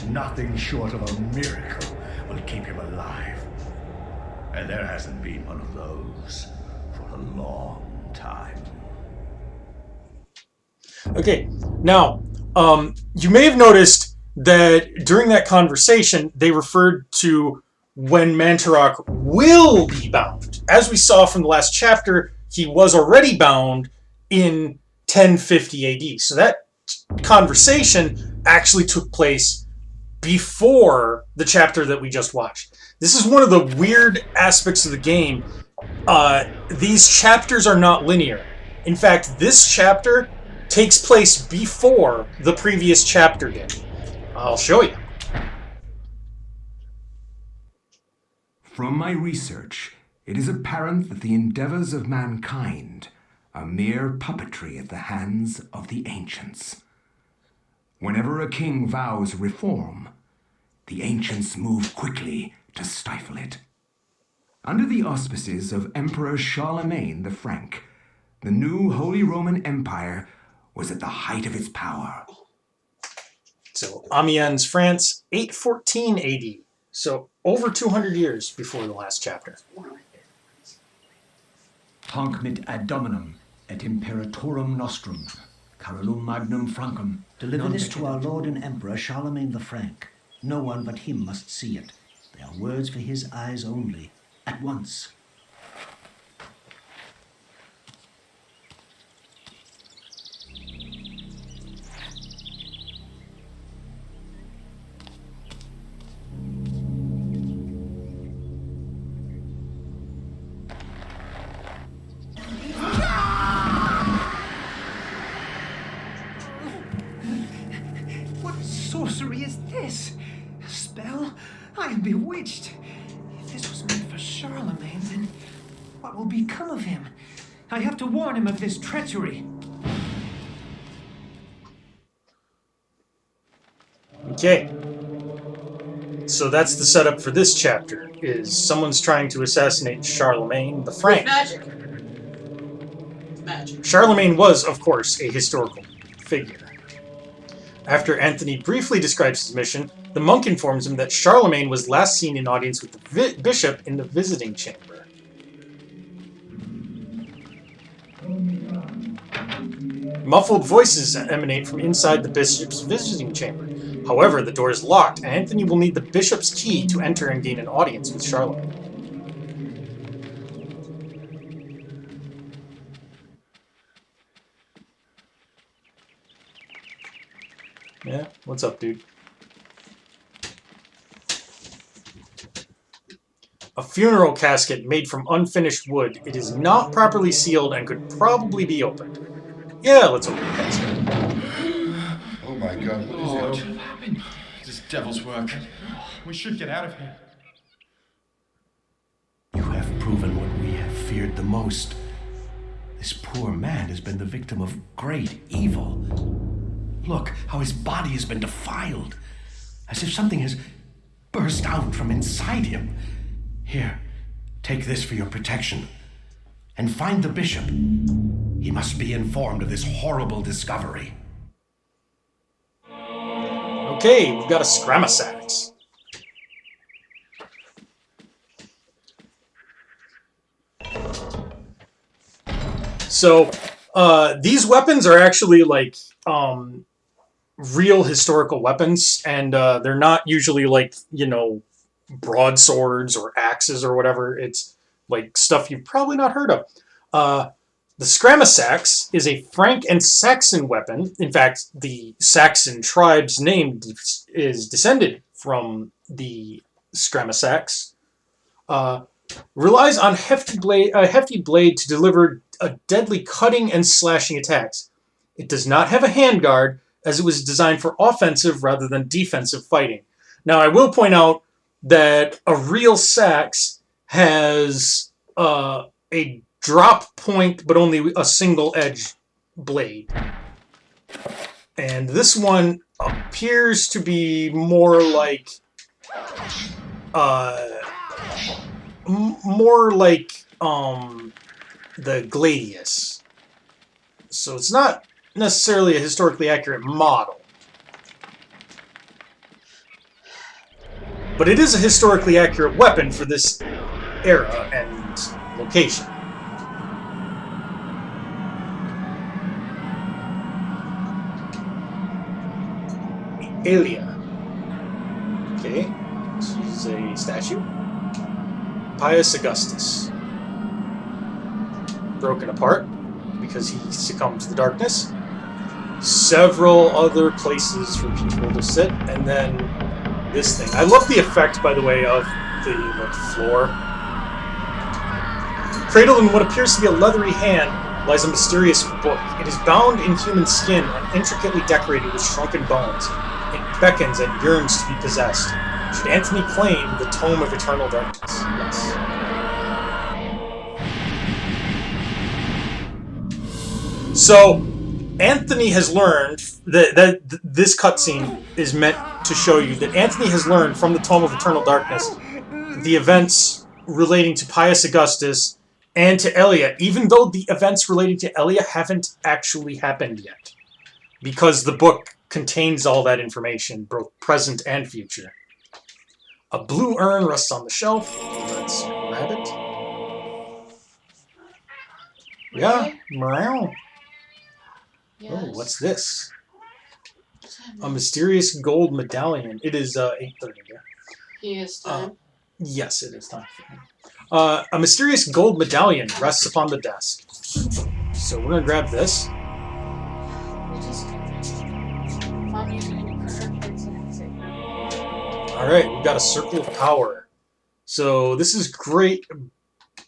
Nothing short of a miracle will keep him alive. And there hasn't been one of those for a long time. Okay, now, you may have noticed that during that conversation, they referred to when Mantarok will be bound. As we saw from the last chapter, he was already bound in 1050 AD. So that conversation actually took place before the chapter that we just watched. This is one of the weird aspects of the game. These chapters are not linear. In fact, this chapter takes place before the previous chapter did. I'll show you. From my research, it is apparent that the endeavors of mankind are mere puppetry at the hands of the ancients. Whenever a king vows reform, the ancients move quickly to stifle it. Under the auspices of Emperor Charlemagne the Frank, the new Holy Roman Empire was at the height of its power. So, Amiens, France, 814 AD. So over 200 years before the last chapter. Hanc mit ad dominum et imperatorum nostrum, Carolum magnum francum. Deliver this to our Lord and Emperor Charlemagne the Frank. No one but him must see it. They are words for his eyes only. At once. What sorcery is this? A spell? I am bewitched. If this was meant for Charlemagne, then what will become of him? I have to warn him of this treachery. Okay. So that's the setup for this chapter, is someone's trying to assassinate Charlemagne the Frank. Magic. Magic. Charlemagne was, of course, a historical figure. After Anthony briefly describes his mission, the monk informs him that Charlemagne was last seen in audience with the bishop in the visiting chamber. Muffled voices emanate from inside the bishop's visiting chamber. However, the door is locked, and Anthony will need the bishop's key to enter and gain an audience with Charlemagne. Yeah, what's up, dude? A funeral casket made from unfinished wood. It is not properly sealed and could probably be opened. Yeah, let's open the casket. Oh my god, what Lord, is it? this devil's work. We should get out of here. You have proven what we have feared the most. This poor man has been the victim of great evil. Look how his body has been defiled, as if something has burst out from inside him. Here, take this for your protection, and find the bishop. He must be informed of this horrible discovery. Okay, we've got a Scramasax. So, these weapons are actually like real historical weapons, and they're not usually like, you know, broadswords or axes or whatever. It's like stuff you've probably not heard of. The Scramasax is a Frank and Saxon weapon. In fact, the Saxon tribe's name is descended from the Scramasax. Relies on a hefty blade to deliver a deadly cutting and slashing attacks. It does not have a handguard, as it was designed for offensive rather than defensive fighting. Now, I will point out that a real sax has a drop point, but only a single edge blade. And this one appears to be more like the Gladius. So it's not necessarily a historically accurate model. But it is a historically accurate weapon for this era and location. Aelia. Okay, she's a statue. Pius Augustus. Broken apart because he succumbed to the darkness. Several other places for people to sit, and then this thing. I love the effect, by the way, of the floor. Cradled in what appears to be a leathery hand lies a mysterious book. It is bound in human skin and intricately decorated with shrunken bones. It beckons and yearns to be possessed. Should Anthony claim the Tome of Eternal Darkness? Yes. So, Anthony has learned that this cutscene is meant to show you that Anthony has learned from the Tome of Eternal Darkness the events relating to Pius Augustus and to Aelia, even though the events relating to Aelia haven't actually happened yet, because the book contains all that information, both present and future. A blue urn rests on the shelf. Let's grab it. Yeah, meow. Yes. Oh, what's this? What's that A mean? mysterious gold medallion. It is 8:30 here. He is time. Yes, it is time for him. A mysterious gold medallion rests upon the desk. So we're gonna grab this. We just found using any credit cards and everything. Alright, we've got a circle of power. So this is great.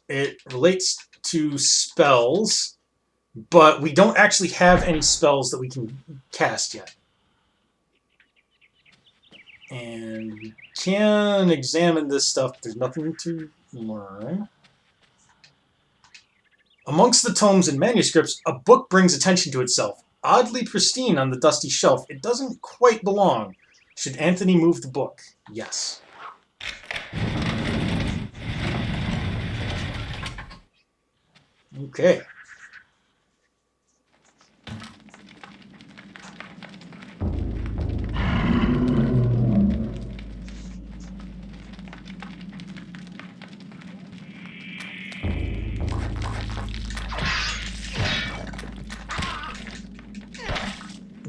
It relates to spells, but we don't actually have any spells that we can cast yet. And we can examine this stuff. There's nothing to learn. Amongst the tomes and manuscripts, a book brings attention to itself. Oddly pristine on the dusty shelf, it doesn't quite belong. Should Anthony move the book? Yes. Okay.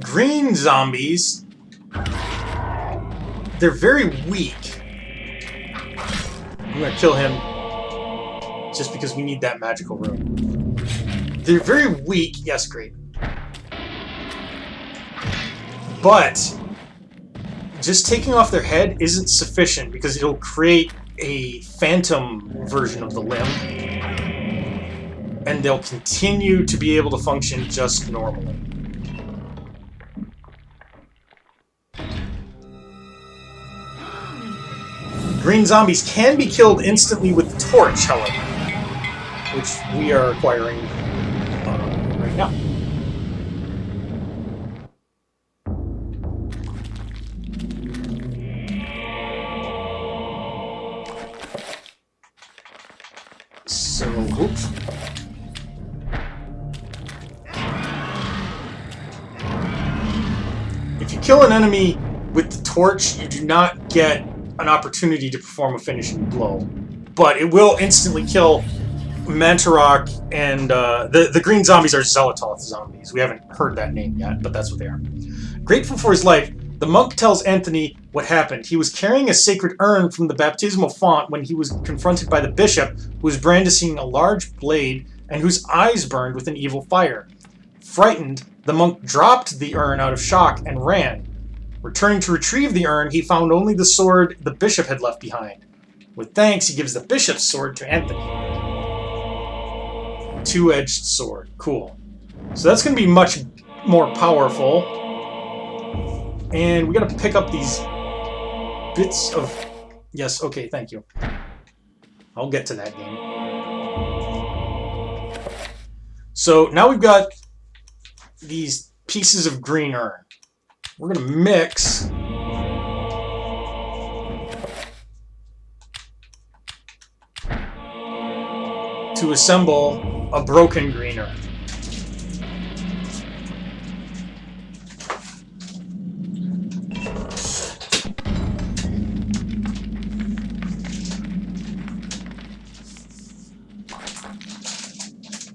Green zombies, they're very weak. I'm gonna kill him just because we need that magical room. They're very weak. Yes, great. But just taking off their head isn't sufficient because it'll create a phantom version of the limb. And they'll continue to be able to function just normally. Green zombies can be killed instantly with the torch, however, which we are acquiring right now. So, oops. If you kill an enemy with the torch, you do not get an opportunity to perform a finishing blow. But it will instantly kill Mantarok and the green zombies are Zelatoth zombies. We haven't heard that name yet, but that's what they are. Grateful for his life, the monk tells Anthony what happened. He was carrying a sacred urn from the baptismal font when he was confronted by the bishop, who was brandishing a large blade and whose eyes burned with an evil fire. Frightened, the monk dropped the urn out of shock and ran. Returning to retrieve the urn, he found only the sword the bishop had left behind. With thanks, he gives the bishop's sword to Anthony. Two-edged sword. Cool. So that's going to be much more powerful. And we got to pick up these bits of... Yes, okay, thank you. I'll get to that game. So now we've got these pieces of green urn. We're going to mix to assemble a broken green urn.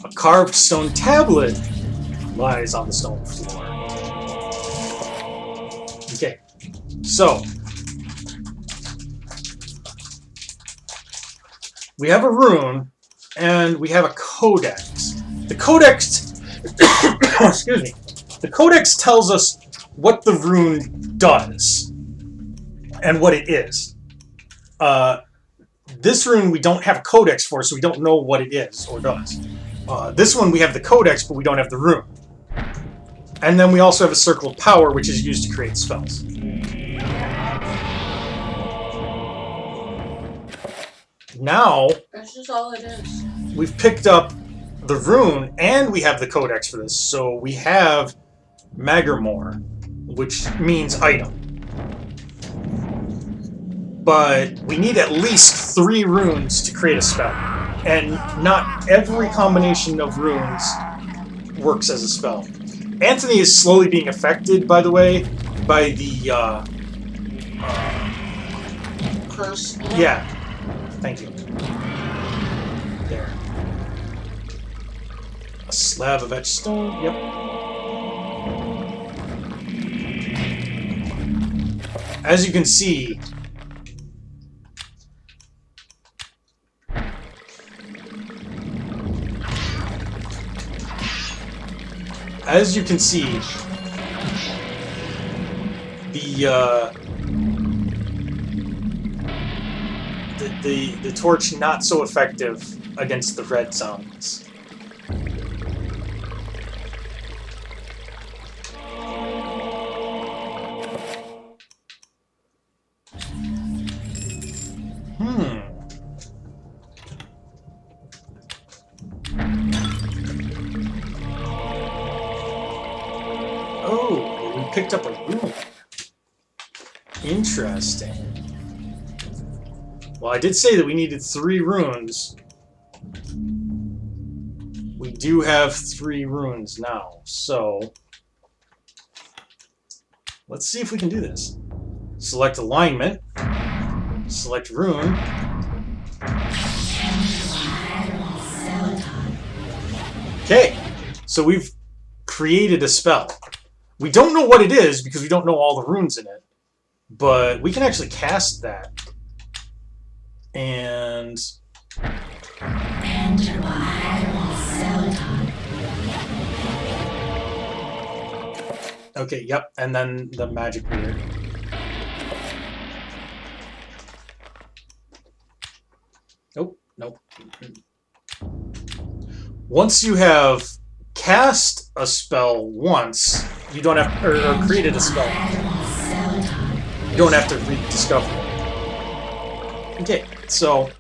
A carved stone tablet lies on the stone floor. Okay, so we have a rune and we have a codex. The codex, excuse me, the codex tells us what the rune does and what it is. This rune we don't have a codex for, so we don't know what it is or does. This one we have the codex, but we don't have the rune. And then we also have a circle of power, which is used to create spells. Now, That's just all it is. we've picked up the rune, and we have the codex for this. So we have Magermore, which means item. But we need at least 3 runes to create a spell. And not every combination of runes works as a spell. Anthony is slowly being affected, by the way, by the curse. Yeah. Thank you. There. A slab of etched stone. Yep. As you can see, the torch not so effective against the red zombies. Oh, we picked up a room. Interesting. Well, I did say that we needed 3 runes. We do have 3 runes now, so let's see if we can do this. Select alignment. Select rune. Okay, so we've created a spell. We don't know what it is because we don't know all the runes in it, but we can actually cast that. And okay, yep, and then the magic meter. Nope, nope. Once you have cast a spell once, you don't have, or created a spell, you don't have to rediscover it. Okay, so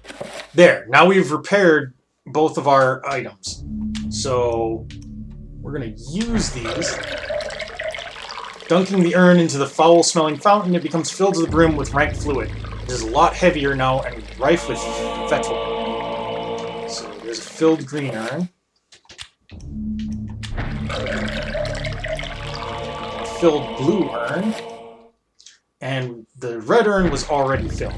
there. Now we've repaired both of our items. So we're going to use these. Dunking the urn into the foul-smelling fountain, it becomes filled to the brim with rank fluid. It is a lot heavier now and rife with fetchel. So there's a filled green urn. Filled blue urn. And the red urn was already filled.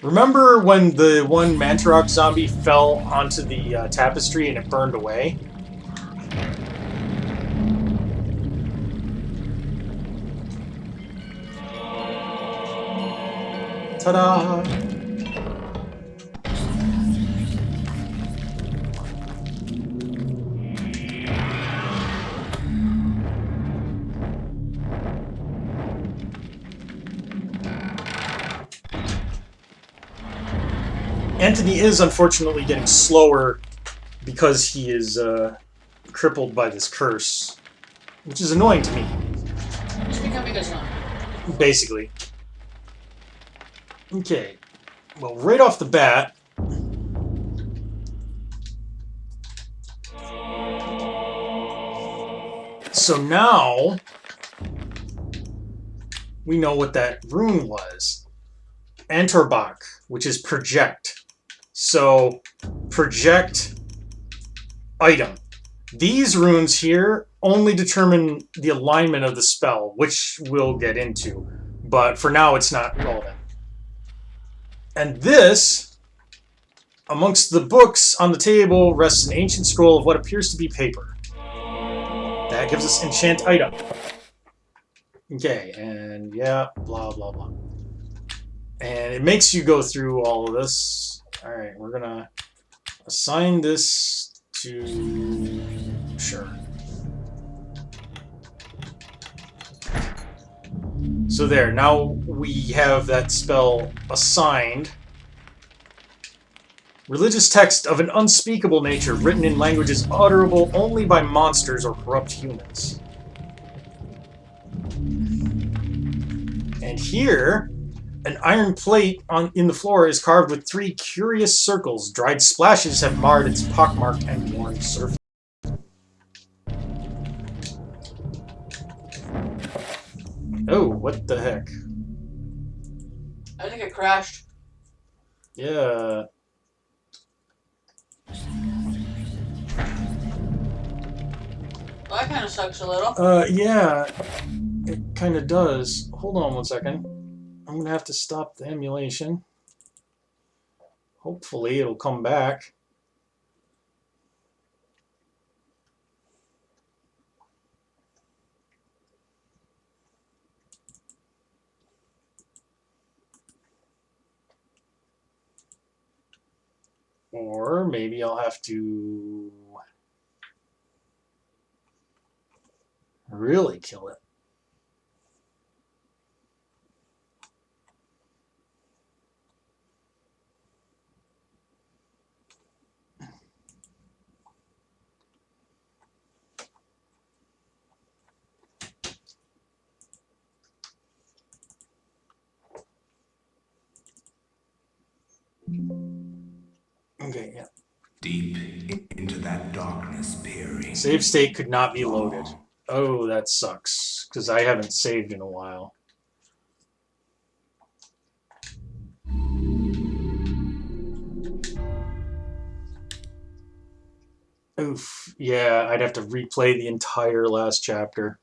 Remember when the one Mantarok zombie fell onto the tapestry and it burned away? Ta-da! Anthony is unfortunately getting slower because he is crippled by this curse, which is annoying to me. He's becoming a zombie. Basically. Okay. Well, right off the bat, so now we know what that rune was. Antorbach, which is project. So, project item. These runes here only determine the alignment of the spell, which we'll get into. But for now, it's not relevant. And this, amongst the books on the table, rests an ancient scroll of what appears to be paper. That gives us enchant item. Okay, and yeah, blah, blah, blah. And it makes you go through all of this. Alright, we're gonna assign this to... Sure. So there, now we have that spell assigned. Religious text of an unspeakable nature, written in languages utterable only by monsters or corrupt humans. And here, an iron plate in the floor is carved with 3 curious circles. Dried splashes have marred its pockmarked and worn surface. Oh, what the heck? I think it crashed. Yeah. Well, that kind of sucks a little. Yeah, it kind of does. Hold on 1 second. I'm going to have to stop the emulation. Hopefully it'll come back. Or maybe I'll have to really kill it. Okay, yeah. Deep into that darkness peering. Save state could not be loaded. Oh, that sucks, because I haven't saved in a while. Oof, yeah, I'd have to replay the entire last chapter.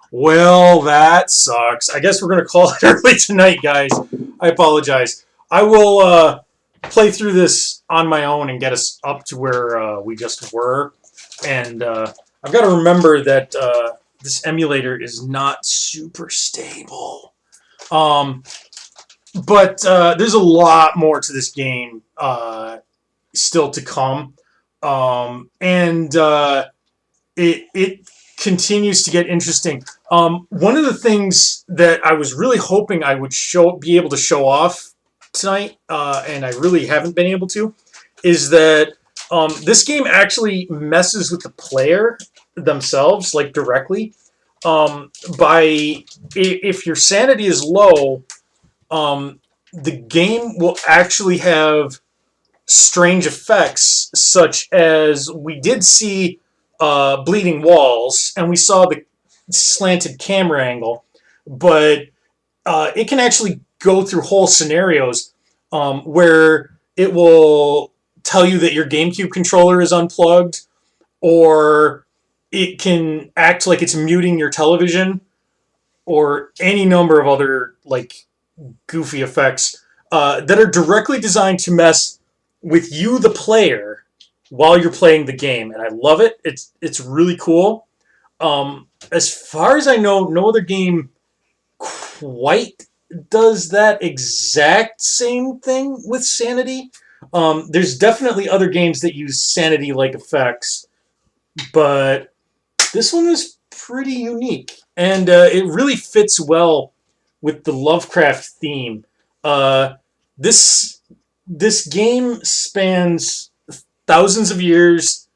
Well, that sucks. I guess we're going to call it early tonight, guys. I apologize. I will play through this on my own and get us up to where we just were. And I've got to remember that this emulator is not super stable. But there's a lot more to this game still to come. It continues to get interesting. One of the things that I was really hoping I would be able to show off tonight, and I really haven't been able to, is that this game actually messes with the player themselves, like directly. If your sanity is low, the game will actually have strange effects, such as we did see bleeding walls, and we saw the slanted camera angle, but it can actually go through whole scenarios where it will tell you that your GameCube controller is unplugged, or it can act like it's muting your television, or any number of other like goofy effects that are directly designed to mess with you, the player, while you're playing the game, and I love it. It's really cool. As far as I know, no other game quite does that exact same thing with sanity. There's definitely other games that use sanity-like effects, but this one is pretty unique, and it really fits well with the Lovecraft theme. This game spans thousands of years,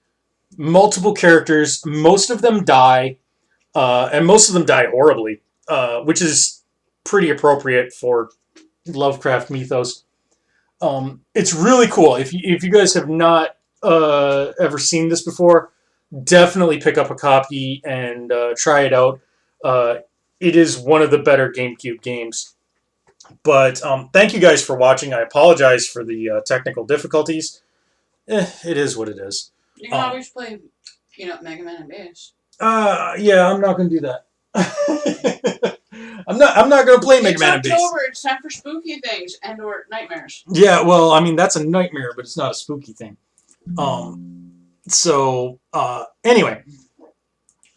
multiple characters. Most of them die, and most of them die horribly, which is pretty appropriate for Lovecraft mythos. It's really cool. If you guys have not ever seen this before, definitely pick up a copy and try it out. It is one of the better GameCube games. But thank you guys for watching. I apologize for the technical difficulties. It is what it is. You can always play, Mega Man and Bass. Yeah, I'm not going to do that. I'm not going to play Mega Man and Bass. It's October. It's time for spooky things and/or nightmares. Yeah, well, I mean that's a nightmare, but it's not a spooky thing. Anyway,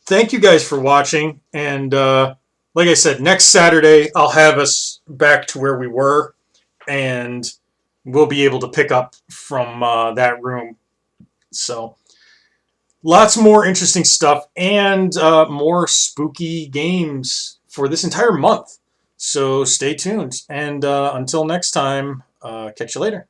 thank you guys for watching, and like I said, next Saturday I'll have us back to where we were, and we'll be able to pick up from that room. So, lots more interesting stuff and more spooky games for this entire month. So stay tuned, and until next time, catch you later.